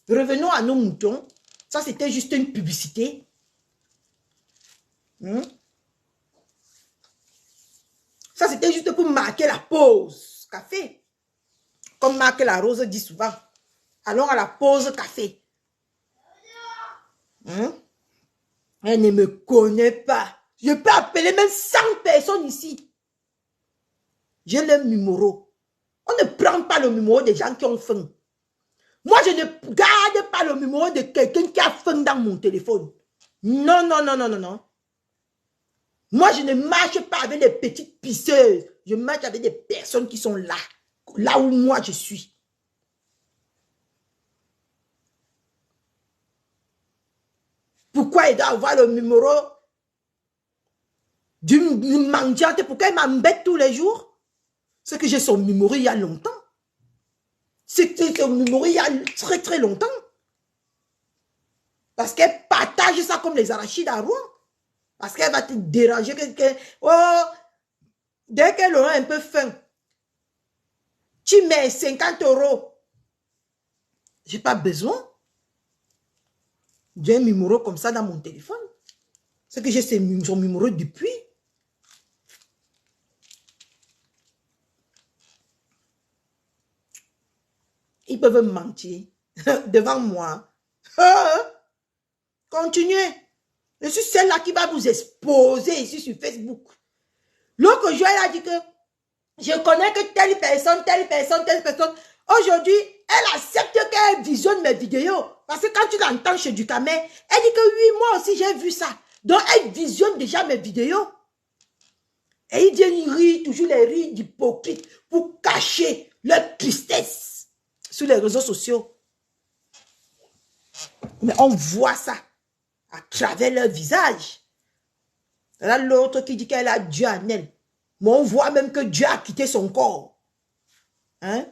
Revenons à nos moutons. Ça, c'était juste une publicité. Ça, c'était juste pour marquer la pause café. Comme Marc la Rose dit souvent. Allons à la pause café. Elle ne me connaît pas. Je peux appeler même 100 personnes ici. J'ai le numéro. On ne prend pas le numéro des gens qui ont faim. Moi, je ne garde pas le numéro de quelqu'un qui a faim dans mon téléphone. Non, non, non, non, non, non. Moi, je ne marche pas avec des petites pisseuses. Je marche avec des personnes qui sont là. Là où moi, je suis. Pourquoi il doit avoir le numéro d'une mendiante? Pourquoi il m'embête tous les jours? C'est que j'ai son numéro il y a longtemps. C'est son numéro il y a très très longtemps. Parce qu'elle partage ça comme les arachides à Rouen. Parce qu'elle va te déranger. Oh, dès qu'elle aura un peu faim, tu mets 50 €. Je n'ai pas besoin. J'ai un numéro comme ça dans mon téléphone. C'est que j'ai son numéro depuis. Ils peuvent mentir devant moi. Continuez. Je suis celle-là qui va vous exposer ici sur Facebook. L'autre jour, elle a dit que je connais que telle personne. Aujourd'hui, elle accepte qu'elle visionne mes vidéos. Parce que quand tu l'entends chez Ducamel, elle dit que oui, moi aussi j'ai vu ça. Donc, elle visionne déjà mes vidéos. Et ils viennent rire, toujours les rires d'hypocrite pour cacher leur tristesse sur les réseaux sociaux. Mais on voit ça à travers leur visage. Là, l'autre qui dit qu'elle a Dieu en elle. Mais on voit même que Dieu a quitté son corps. Hein?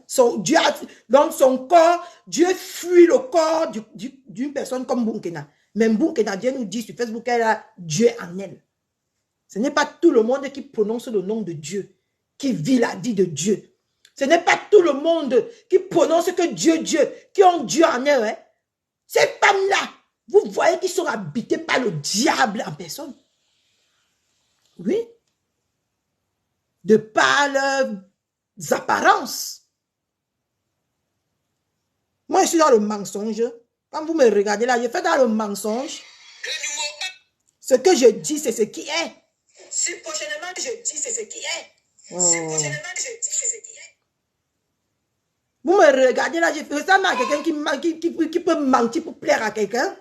Donc son corps, Dieu fuit le corps d'une personne comme Bunkena. Même Bunkena, Dieu nous dit sur Facebook qu'elle a Dieu en elle. Ce n'est pas tout le monde qui prononce le nom de Dieu, qui vit la vie de Dieu. Ce n'est pas tout le monde qui prononce que Dieu, qui ont Dieu en eux. Hein? Ces femmes-là, vous voyez qu'ils sont habitées par le diable en personne. Oui. De par leurs apparences. Moi, je suis dans le mensonge. Quand vous me regardez là, je fais dans le mensonge. Ce que je dis, c'est ce qui est. Si prochainement je dis, c'est ce qui est. Oh. Si prochainement je dis, c'est ce qui est. Vous me regardez là, je ressemble à quelqu'un qui peut mentir pour plaire à quelqu'un.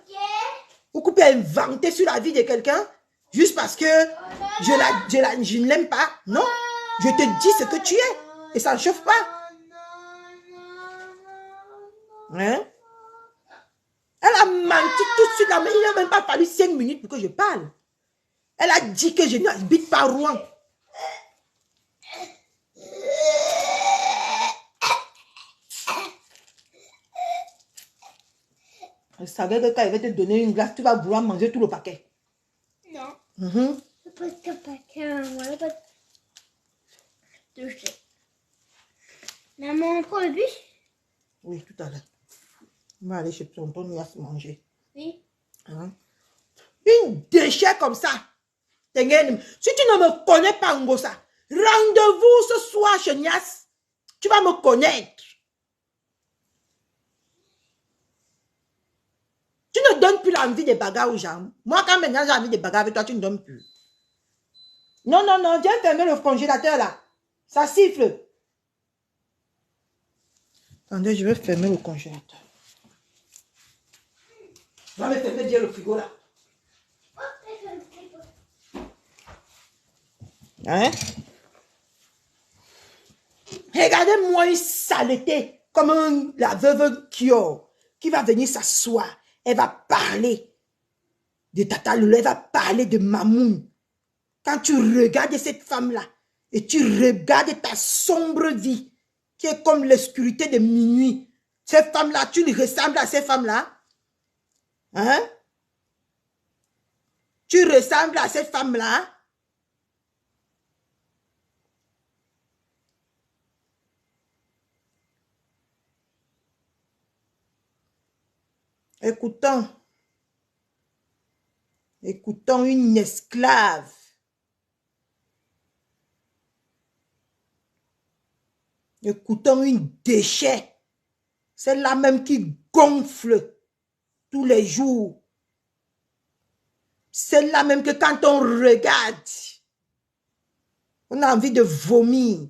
Ou qui peut inventer sur la vie de quelqu'un. Juste parce que je ne l'aime pas. Non. Je te dis ce que tu es. Et ça ne chauffe pas. Hein? Elle a menti tout de suite. Mais il n'a même pas fallu 5 minutes pour que je parle. Elle a dit que je n'habite pas Rouen. Elle savait que quand elle va te donner une glace, tu vas vouloir manger tout le paquet. Non. Mm-hmm. Pas de paquet, voilà pas de jeu. Maman, on prend le bus? Oui, tout à l'heure. On va aller chez tonton, on va se manger. Oui. Hein? Une déchet comme ça. Si tu ne me connais pas, Ngosa, rendez-vous ce soir chez Nias. Tu vas me connaître. Tu ne donnes plus l'envie des bagarres aux gens. Moi, quand maintenant j'ai envie de bagarres avec toi, tu ne donnes plus. Non, non, non, viens fermer le congélateur là. Ça siffle. Attendez, je vais fermer le congélateur. Va me fermer bien le frigo là. Hein? Regardez-moi une saleté comme la veuve Kyo qui va venir s'asseoir. Elle va parler de Tata Loulou, elle va parler de Mamoun. Quand tu regardes cette femme-là et tu regardes ta sombre vie qui est comme l'obscurité de minuit, cette femme-là, tu ressembles à cette femme-là? Hein? Tu ressembles à cette femme-là? Écoutons une esclave. Écoutons une déchet. C'est la même qui gonfle tous les jours. C'est la même que quand on regarde, on a envie de vomir.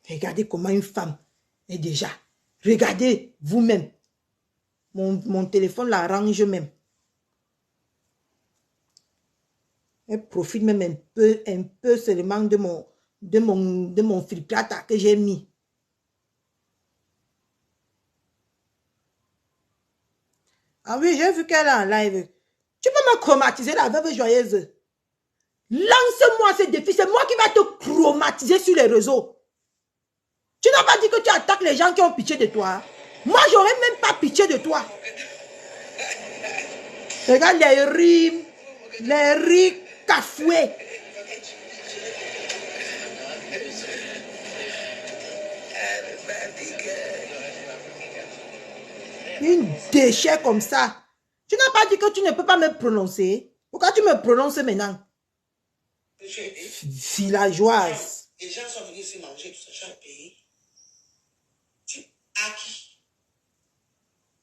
Regardez comment une femme est déjà. Regardez vous-même. Mon téléphone l'arrange même. Elle profite même un peu seulement de mon filtrate que j'ai mis. Ah oui, j'ai vu qu'elle est en live. Tu peux me chromatiser la veuve joyeuse. Lance-moi ce défi. C'est moi qui vais te chromatiser sur les réseaux. Tu n'as pas dit que tu attaques les gens qui ont pitié de toi. Moi, j'aurais même pas pitié de toi. Regarde les riz cafoués. Une déchet comme ça. Tu n'as pas dit que tu ne peux pas me prononcer. Pourquoi tu me prononces maintenant? Villageoise. Les gens sont venus ici manger, tout ça, chaque pays. À qui?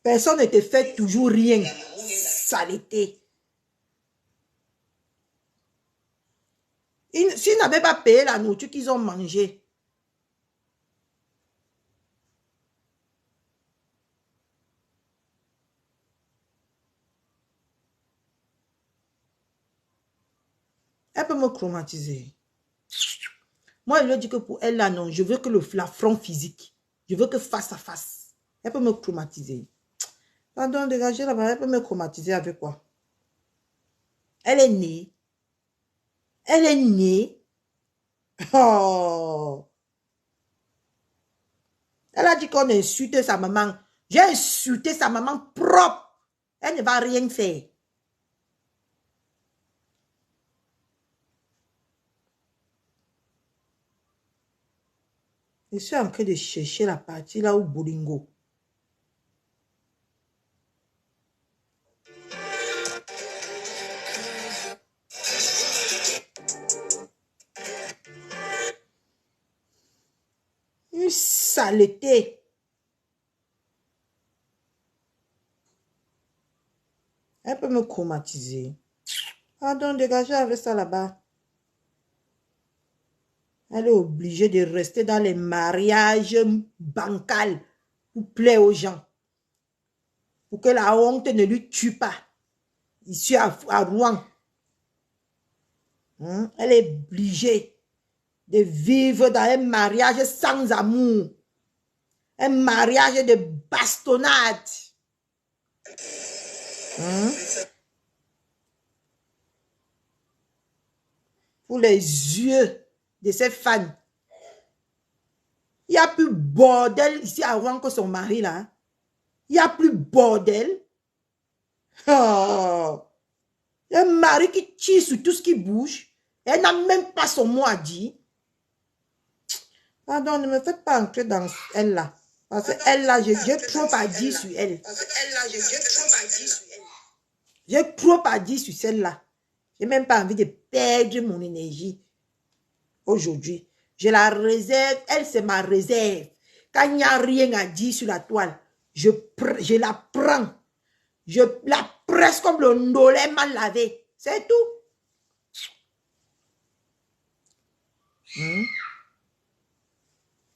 Personne ne te fait toujours rien. Saleté. S'ils n'avaient pas payé la nourriture qu'ils ont mangée. Elle peut me chromatiser. Moi, je lui dis que pour elle, là, non. Je veux que l'affront physique. Je veux que face à face. Elle peut me chromatiser. Pardon, dégagez là-bas. Elle peut me chromatiser avec quoi? Elle est née. Elle est née. Oh. Elle a dit qu'on a insulté sa maman. J'ai insulté sa maman propre. Elle ne va rien faire. Je suis en train de chercher la partie là où Bolingo. Une saleté. Elle peut me traumatiser. Pardon, dégagez avec ça là-bas. Elle est obligée de rester dans les mariages bancals pour plaire aux gens. Pour que la honte ne lui tue pas. Ici à Rouen. Elle est obligée de vivre dans un mariage sans amour. Un mariage de bastonnade. Pour les yeux de ses fans. Il n'y a plus bordel ici à Rouen que son mari là. Il n'y a plus bordel. Oh. Il y a un mari qui tire sur tout ce qui bouge. Elle n'a même pas son mot à dire. Pardon, ne me faites pas entrer dans elle là. Parce que elle là, j'ai trop à dire sur elle. J'ai trop à dire sur celle-là. J'ai même pas envie de perdre mon énergie. Aujourd'hui, je la réserve. Elle, c'est ma réserve. Quand il n'y a rien à dire sur la toile, je la prends. Je la presse comme le nolai mal lavé. C'est tout.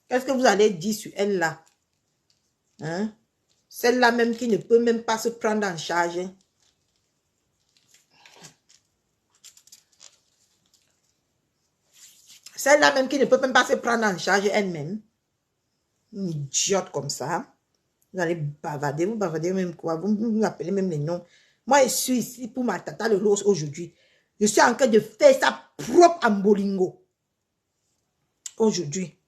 Qu'est-ce que vous allez dire sur elle là? Celle-là même qui ne peut même pas se prendre en charge. Celle-là même qui ne peut même pas se prendre en charge elle-même. Une idiote comme ça. Vous allez bavarder, vous bavardez même quoi. Vous appelez même les noms. Moi, je suis ici pour ma tata le rose aujourd'hui. Je suis en train de faire ça propre en bolingo. Aujourd'hui.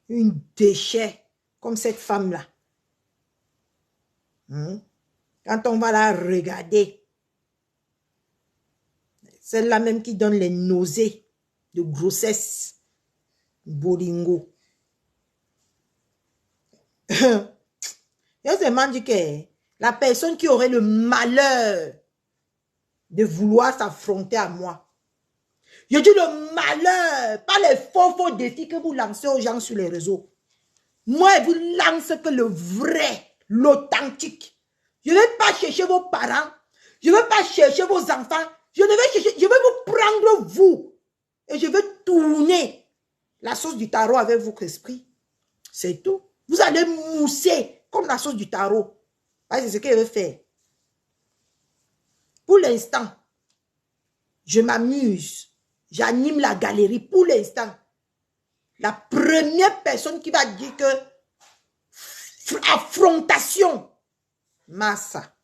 Une déchet comme cette femme-là. Quand on va la regarder, celle-là même qui donne les nausées de grossesse, bolingo. Je seulement dit que la personne qui aurait le malheur de vouloir s'affronter à moi, je dis le malheur, pas les faux défis que vous lancez aux gens sur les réseaux. Moi, je vous lance que le vrai, l'authentique. Je ne vais pas chercher vos parents. Je ne vais pas chercher vos enfants. Je vais vous prendre vous. Et je vais tourner la sauce du tarot avec votre esprit. C'est tout. Vous allez mousser comme la sauce du tarot. C'est ce qu'elle veut faire. Pour l'instant, je m'amuse. J'anime la galerie pour l'instant. La première personne qui va dire que affrontation, massa,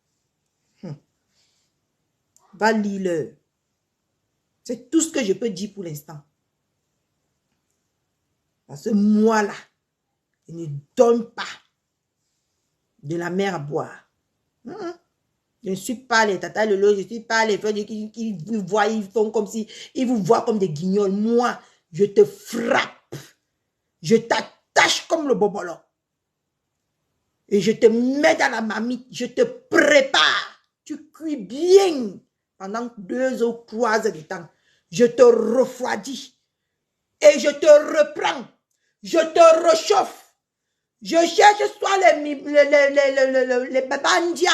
va lire. C'est tout ce que je peux dire pour l'instant. Parce que moi là, je ne donne pas de la mer à boire. Je ne suis pas les tata lolo, je ne suis pas les frères qui vous voient, ils font comme si, ils vous voient comme des guignols. Moi, je te frappe. Je t'attache comme le bobolo. Et je te mets dans la marmite. Je te prépare. Tu cuis bien pendant 2 ou 3 heures de temps. Je te refroidis. Et je te reprends. Je te réchauffe. Je cherche soit les babandia,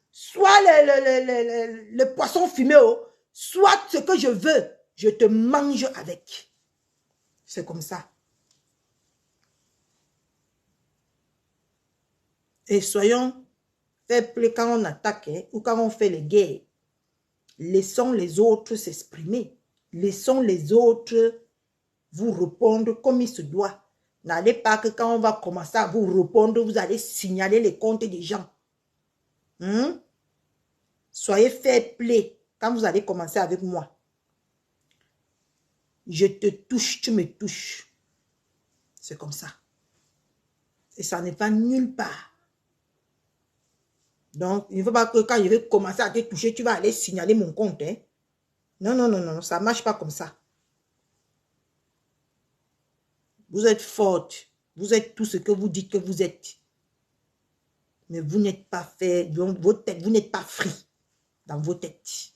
soit le poisson fumé, soit ce que je veux. Je te mange avec. C'est comme ça. Et soyons faibles quand on attaque ou quand on fait les guerres. Laissons les autres s'exprimer. Laissons les autres vous répondre comme il se doit. N'allez pas que quand on va commencer à vous répondre, vous allez signaler les comptes des gens. Soyez fair play quand vous allez commencer avec moi. Je te touche, tu me touches. C'est comme ça. Et ça ne va nulle part. Donc, il ne faut pas que quand je vais commencer à te toucher, tu vas aller signaler mon compte. Hein? Non, non, non, non, ça ne marche pas comme ça. Vous êtes forte. Vous êtes tout ce que vous dites que vous êtes. Mais vous n'êtes pas fait, donc vos têtes, vous n'êtes pas free dans vos têtes.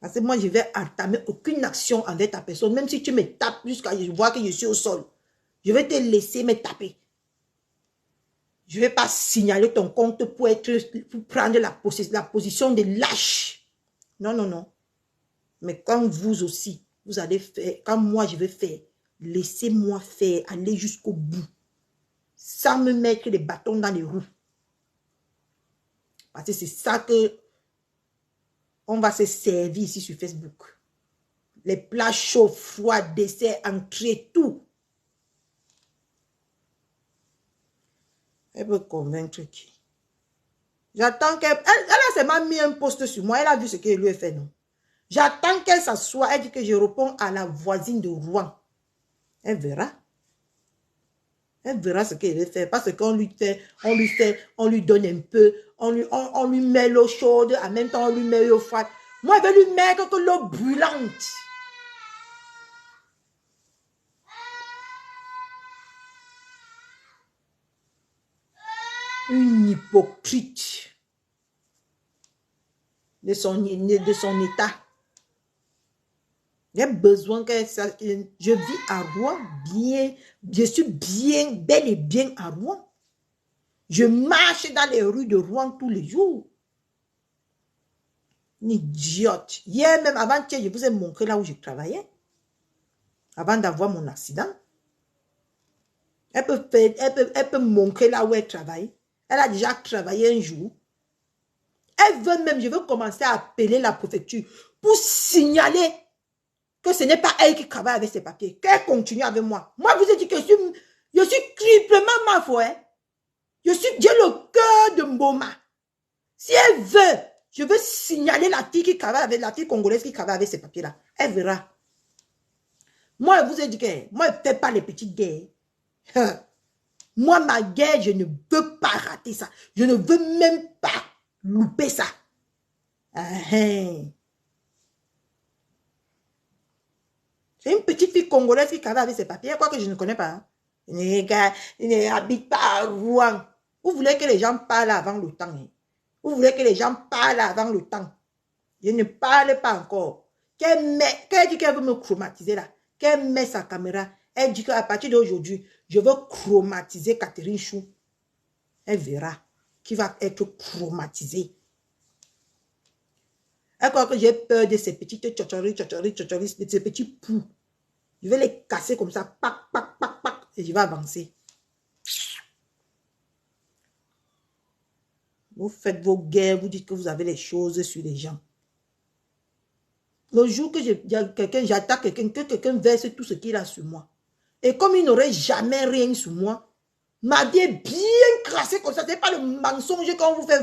Parce que moi, je vais entamer aucune action envers ta personne. Même si tu me tapes jusqu'à je vois que je suis au sol. Je vais te laisser me taper. Je ne vais pas signaler ton compte pour prendre la position de lâche. Non, non, non. Mais quand vous aussi, vous allez faire, quand moi je vais faire, laissez-moi faire, aller jusqu'au bout. Sans me mettre les bâtons dans les roues. Parce que c'est ça que on va se servir ici sur Facebook. Les plats chauds, froids, desserts, entrées, tout. Elle peut convaincre qui? J'attends qu'elle... Elle a seulement mis un post sur moi. Elle a vu ce qu'elle lui a fait, non? J'attends qu'elle s'assoie. Elle dit que je réponds à la voisine de Rouen. Elle verra. Elle verra ce qu'elle va faire. Parce qu'on lui fait, on lui donne un peu. On lui met l'eau chaude. En même temps, on lui met l'eau froide. Moi, je vais lui mettre que l'eau brûlante. Une hypocrite de son état. J'ai besoin que ça... Je vis à Rouen bien. Je suis bien, bel et bien à Rouen. Je marche dans les rues de Rouen tous les jours. Une idiote. Hier même, avant-hier, je vous ai montré là où je travaillais. Avant d'avoir mon accident. Elle peut montrer là où elle travaille. Elle a déjà travaillé un jour. Elle veut même, je veux commencer à appeler la préfecture pour signaler que ce n'est pas elle qui travaille avec ses papiers. Qu'elle continue avec moi. Moi, je vous ai dit que je suis triplement ma foi. Hein? J'ai le cœur de Mboma. Si elle veut, je veux signaler la fille qui travaille avec, la fille congolaise qui travaille avec ces papiers-là. Elle verra. Moi, je vous ai dit que moi, je ne fais pas les petites guerres. Moi, ma guerre, je ne veux pas rater ça. Je ne veux même pas louper ça. C'est une petite fille congolaise qui travaille avec ses papiers, quoi que je ne connais pas. Il n'habite pas à Rouen. Vous voulez que les gens parlent avant le temps. Hein? Vous voulez que les gens parlent avant le temps. Je ne parle pas encore. Qu'elle dit qu'elle veut me chromatiser là. Qu'elle met sa caméra. Elle dit qu'à partir d'aujourd'hui, je veux chromatiser Catherine Chou. Elle verra qui va être chromatisée. Elle croit que j'ai peur de ces petites tchotchoris, de ces petits poux. Je vais les casser comme ça, pac, pac, pac, pac, et je vais avancer. Vous faites vos guerres, vous dites que vous avez les choses sur les gens. Le jour que j'attaque quelqu'un, que quelqu'un verse tout ce qu'il a sur moi. Et comme il n'aurait jamais rien sur moi, ma vie est bien crassée comme ça. Ce n'est pas le mensonge qu'on vous fait,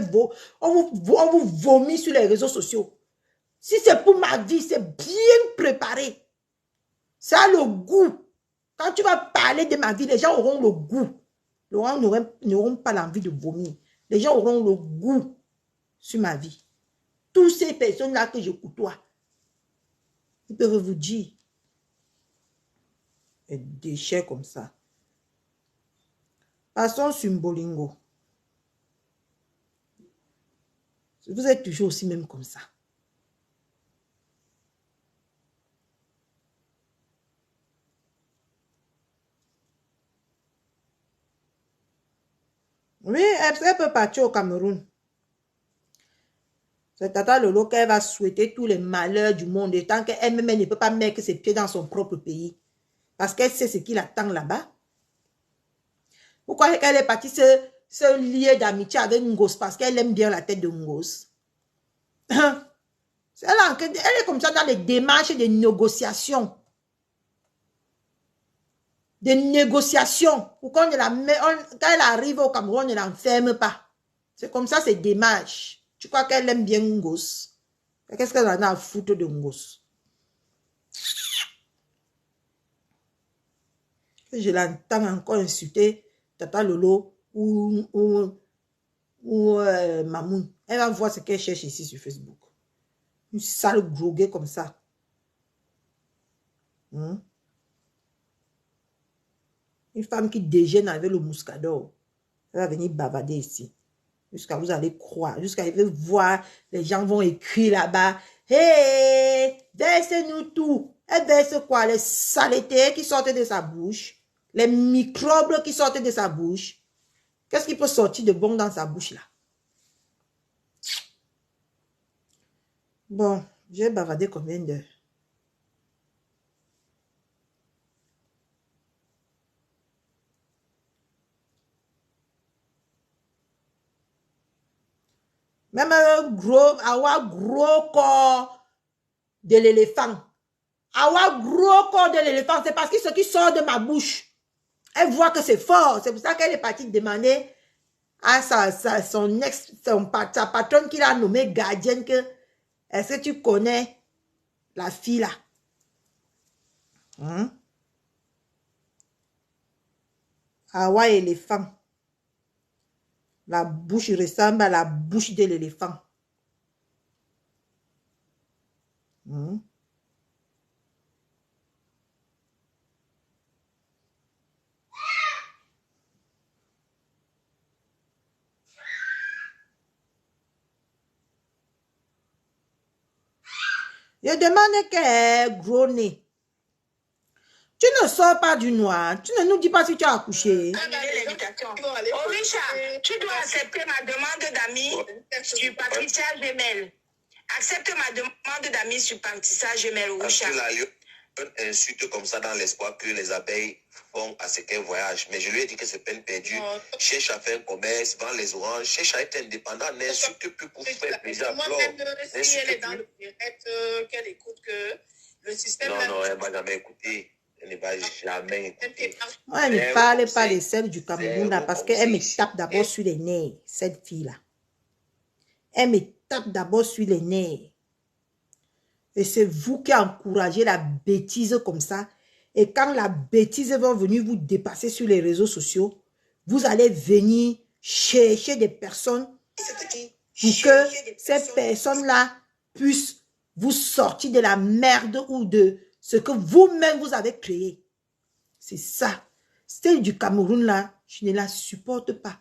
on vous vomit sur les réseaux sociaux. Si c'est pour ma vie, c'est bien préparé. Ça a le goût. Quand tu vas parler de ma vie, les gens auront le goût. Les gens n'auront pas l'envie de vomir. Les gens auront le goût sur ma vie. Toutes ces personnes-là que je côtoie, ils peuvent vous dire des déchets comme ça. Passons sur Mbolingo. Vous êtes toujours aussi même comme ça. Oui, elle peut partir au Cameroun. C'est Tata Lolo qu'elle va souhaiter tous les malheurs du monde. Et tant qu'elle-même ne peut pas mettre ses pieds dans son propre pays. Parce qu'elle sait ce qui l'attend là-bas. Pourquoi elle est partie se lier d'amitié avec Ngos? Parce qu'elle aime bien la tête de Ngos. Elle est comme ça dans les démarches de négociation. Des négociations. Pourquoi quand elle arrive au Cameroun, on ne l'enferme pas. C'est comme ça, c'est démarche. Tu crois qu'elle aime bien un gosse? Qu'est-ce qu'elle en a à foutre de un gosse? Je l'entends encore insulter Tata Lolo ou Mamoun. Elle va voir ce qu'elle cherche ici sur Facebook. Une sale droguée comme ça. Hein? Une femme qui déjeune avec le mouscador. Elle va venir bavarder ici. Jusqu'à vous allez croire. Jusqu'à vous voir, les gens vont écrire là-bas. Hey, verse-nous tout. Elle verse quoi? Les saletés qui sortent de sa bouche. Les microbes qui sortent de sa bouche. Qu'est-ce qui peut sortir de bon dans sa bouche là? Bon, j'ai bavardé combien d'heures? Même un gros corps de l'éléphant. Avoir gros corps de l'éléphant, c'est parce que ce qui sort de ma bouche, elle voit que c'est fort. C'est pour ça qu'elle est partie demander à sa patronne qui l'a nommée gardienne que est-ce que tu connais la fille là? Hein? Awa éléphant. La bouche ressemble à la bouche de l'éléphant. Hein? Je demande qu'elle est gros nez. Tu ne sors pas du noir. Tu ne nous dis pas si tu as accouché. Oh Richard, tu dois accepter ma demande d'amis sur Patricia Gemel. Accepte ma demande d'amis sur Patricia Gemel, Richard. Un insulte comme ça dans l'espoir que les abeilles font à ce qu'elles voyagent. Mais je lui ai dit que c'est peine perdue. Cherche à faire un commerce, vend les oranges, cherche à être indépendant, n'insulte plus pour faire plaisir à Flore. Si elle est dans le direct, qu'elle écoute que le système... Non, elle ne va jamais écouter. Elle ne va jamais écouter. Moi, elle ne parle pas de celle du Cameroun là, parce qu'elle me tape d'abord sur les nerfs, cette fille-là. Elle me tape d'abord sur les nerfs. Et c'est vous qui encouragez la bêtise comme ça. Et quand la bêtise va venir vous dépasser sur les réseaux sociaux, vous allez venir chercher des personnes pour que ces personnes-là puissent vous sortir de la merde ou de ce que vous-même vous avez créé. C'est ça. Celle du Cameroun là, je ne la supporte pas.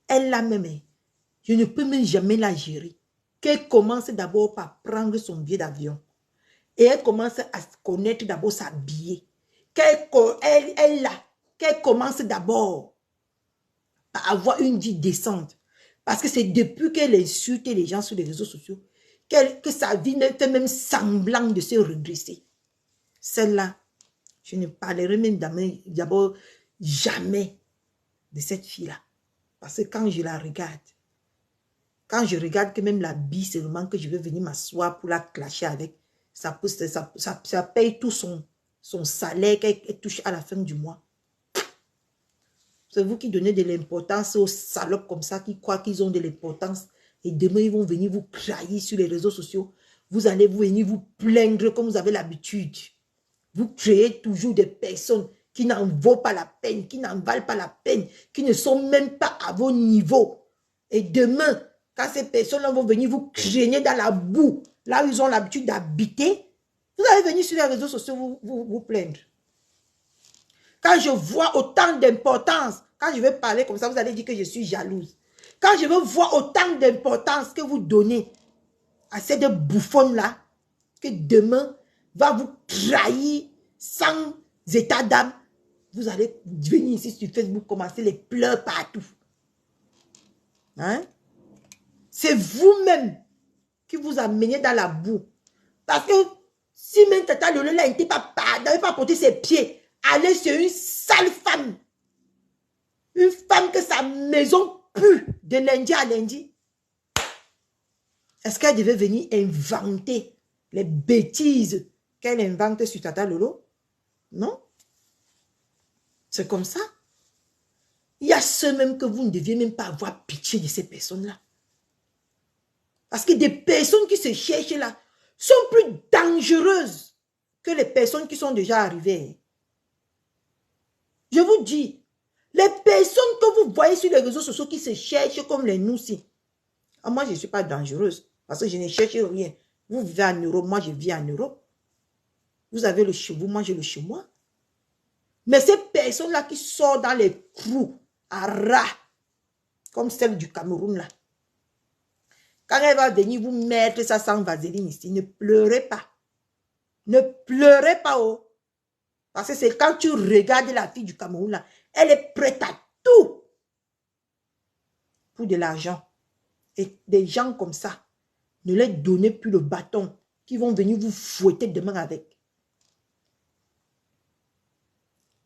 Elle là même, je ne peux même jamais la gérer. Qu'elle commence d'abord par prendre son billet d'avion. Et elle commence à connaître d'abord s'habiller. Qu'elle commence d'abord à avoir une vie décente. Parce que c'est depuis qu'elle insulte les gens sur les réseaux sociaux que sa vie ne fait même semblant de se redresser. Celle-là, je ne parlerai même d'abord jamais de cette fille-là. Parce que quand je la regarde, quand je regarde que même la bille, c'est le moment que je vais venir m'asseoir pour la clasher avec, ça paye tout son salaire qu'elle touche à la fin du mois. C'est vous qui donnez de l'importance aux salopes comme ça, qui croient qu'ils ont de l'importance. Et demain, ils vont venir vous trahir sur les réseaux sociaux. Vous allez venir vous plaindre comme vous avez l'habitude. Vous créez toujours des personnes qui n'en vaut pas la peine, qui n'en valent pas la peine, qui ne sont même pas à vos niveaux. Et demain, quand ces personnes-là vont venir vous traîner dans la boue, là où ils ont l'habitude d'habiter, vous allez venir sur les réseaux sociaux vous plaindre. Quand je vois autant d'importance, quand je vais parler comme ça, vous allez dire que je suis jalouse. Quand je veux voir autant d'importance que vous donnez à cette bouffonne-là, que demain va vous trahir sans état d'âme, vous allez venir ici sur Facebook, commencer les pleurs partout. Hein? C'est vous-même qui vous amenez dans la boue. Parce que si même Tata Lolo n'avait pas porté ses pieds, aller sur une sale femme, une femme que sa maison pue de lundi à lundi, est-ce qu'elle devait venir inventer les bêtises qu'elle invente sur Tata Lolo? Non. C'est comme ça. Il y a ceux même que vous ne deviez même pas avoir pitié de ces personnes-là. Parce que des personnes qui se cherchent là sont plus dangereuses que les personnes qui sont déjà arrivées. Je vous dis, les personnes que vous voyez sur les réseaux sociaux qui se cherchent comme les noussis. Moi, je ne suis pas dangereuse parce que je ne cherche rien. Vous vivez en Europe, moi je vis en Europe. Vous avez le chez vous, moi j'ai le chez moi. Mais ces personnes-là qui sortent dans les trous à ras, comme celle du Cameroun là, quand elle va venir vous mettre ça sans vaseline ici, ne pleurez pas. Ne pleurez pas, oh. Parce que c'est quand tu regardes la fille du Cameroun là, elle est prête à tout pour de l'argent. Et des gens comme ça, ne leur donnez plus le bâton qui vont venir vous fouetter demain avec.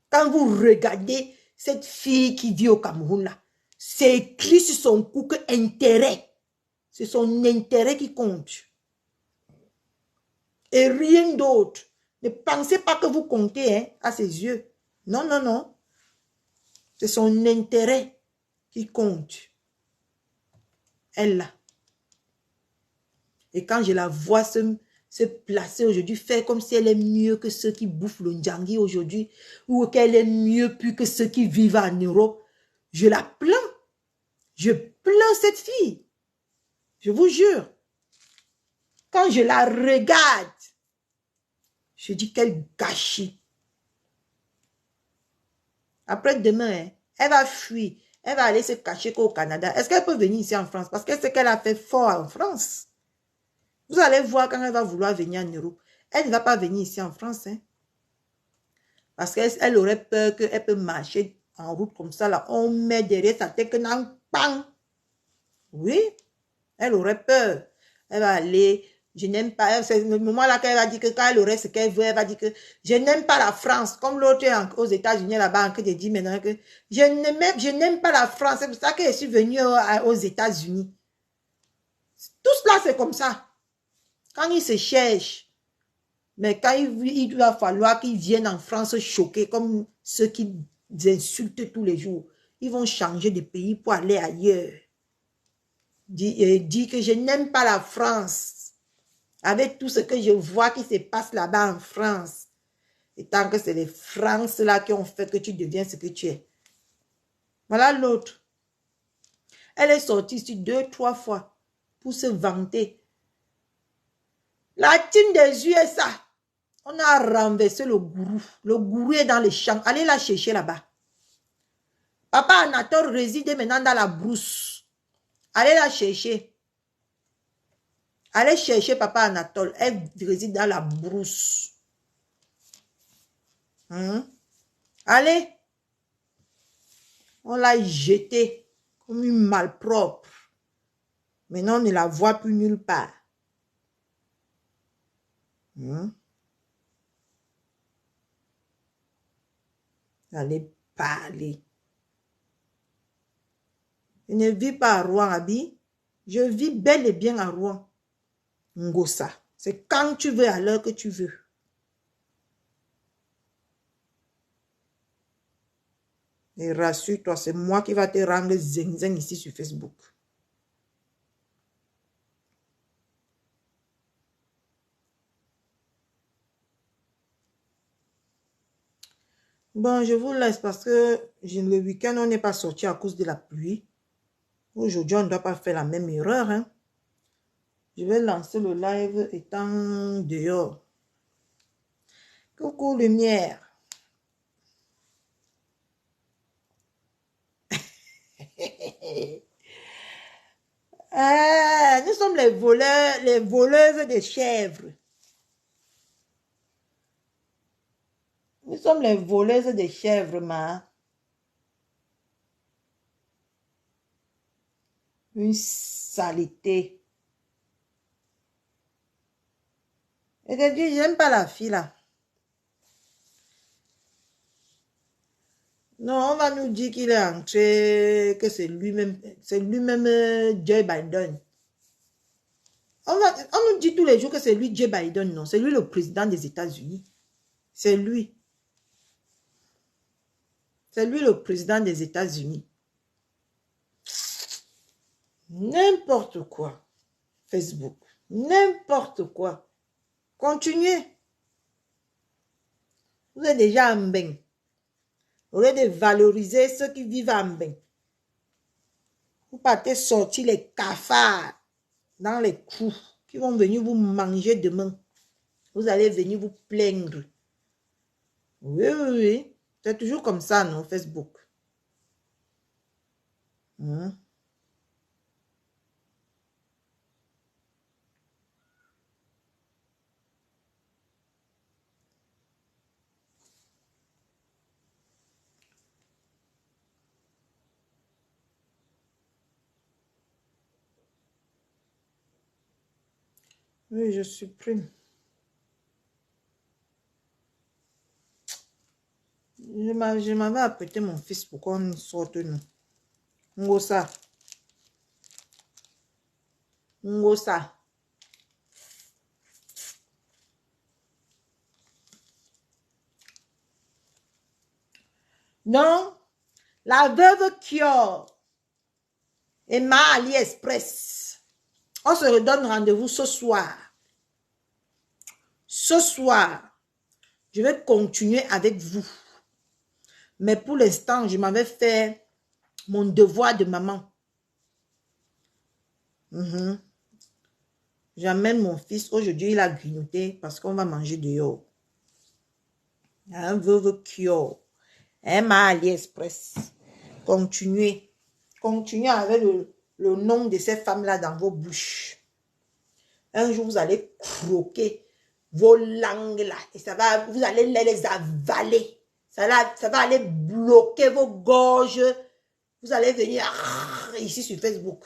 Quand vous regardez cette fille qui vit au Cameroun là, c'est écrit sur son cou que intérêt. C'est son intérêt qui compte. Et rien d'autre. Ne pensez pas que vous comptez hein, à ses yeux. Non, non, non. C'est son intérêt qui compte. Elle là. Et quand je la vois se placer aujourd'hui, faire comme si elle est mieux que ceux qui bouffent le ndjangi aujourd'hui, ou qu'elle est mieux plus que ceux qui vivent en Europe, je la plains. Je plains cette fille. Je vous jure. Quand je la regarde, je dis quel gâchis. Après demain, hein, elle va fuir. Elle va aller se cacher qu'au Canada. Est-ce qu'elle peut venir ici en France? Parce que c'est qu'elle a fait fort en France. Vous allez voir quand elle va vouloir venir en Europe. Elle ne va pas venir ici en France. Hein. Parce qu'elle aurait peur qu'elle peut marcher en route comme ça. Là. On met derrière sa tête que non, bang. Oui. Elle aurait peur. Elle va aller... Je n'aime pas, c'est le moment là qu'elle va dire que quand elle aurait ce qu'elle veut, elle va dire que je n'aime pas la France. Comme l'autre aux États-Unis là-bas, en train de dire maintenant que je n'aime pas la France. C'est pour ça que je suis venue aux États-Unis. Tout cela, c'est comme ça. Quand ils se cherchent, mais quand il va falloir qu'ils viennent en France choqués, comme ceux qui insultent tous les jours, ils vont changer de pays pour aller ailleurs. Dire que je n'aime pas la France. Avec tout ce que je vois qui se passe là-bas en France. Et tant que c'est les France-là qui ont fait que tu deviens ce que tu es. Voilà l'autre. Elle est sortie ici 2-3 fois pour se vanter. La team des USA, on a renversé le gourou. Le gourou est dans les champs. Allez la chercher là-bas. Papa Anatole réside maintenant dans la brousse. Allez la chercher. Allez chercher Papa Anatole. Elle réside dans la brousse. Allez. On l'a jetée comme une malpropre. Maintenant, on ne la voit plus nulle part. Allez parler. Je ne vis pas à Rouen, Abi. Je vis bel et bien à Rouen. Ngosa. C'est quand tu veux, à l'heure que tu veux. Et rassure-toi, c'est moi qui va te rendre zing-zing ici sur Facebook. Bon, je vous laisse parce que le week-end, on n'est pas sorti à cause de la pluie. Aujourd'hui, on ne doit pas faire la même erreur. Hein. Je vais lancer le live étant dehors. Coucou lumière. Nous sommes les voleurs, les voleuses de chèvres. Nous sommes les voleuses de chèvres, ma. Une saleté. Et je dis, j'aime pas la fille là. Non, on va nous dire qu'il est entré, que c'est lui-même Joe Biden. On nous dit tous les jours que c'est lui Joe Biden, non. C'est lui le président des États-Unis. C'est lui. C'est lui le président des États-Unis. N'importe quoi. Facebook. N'importe quoi. Continuez. Vous êtes déjà en bain. Au lieu de valoriser ceux qui vivent en bain. Vous partez sortir les cafards dans les coups qui vont venir vous manger demain. Vous allez venir vous plaindre. Oui, oui, oui. C'est toujours comme ça, non, Facebook. Oui, je supprime. Je m'avais apprêté mon fils pour qu'on sorte, nous. Ngosa. Ngosa. Non, la veuve Kior et ma AliExpress. On se redonne rendez-vous ce soir. Ce soir, je vais continuer avec vous. Mais pour l'instant, je m'avais fait mon devoir de maman. J'amène mon fils. Aujourd'hui, il a grignoté parce qu'on va manger dehors. Un veuve Kior. Ma AliExpress. Continuez. Continuez avec le nom de ces femmes-là dans vos bouches. Un jour, vous allez croquer vos langues là. Et ça va, vous allez les avaler. Ça va aller bloquer vos gorges. Vous allez venir ici sur Facebook.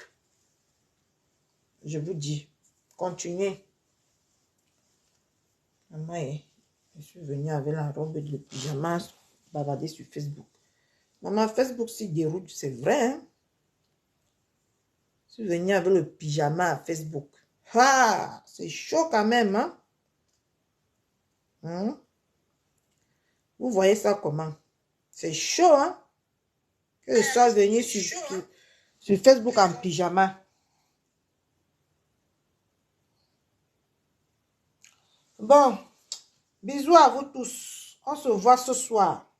Je vous dis, continuez. Maman, je suis venue avec la robe de pyjama bavarder sur Facebook. Maman, Facebook s'y déroule, c'est vrai. Hein? Je suis venue avec le pyjama à Facebook. Ah, c'est chaud quand même. Hein? Vous voyez ça comment? C'est chaud, hein? Que je sois venue sur Facebook en pyjama. Bon, bisous à vous tous. On se voit ce soir.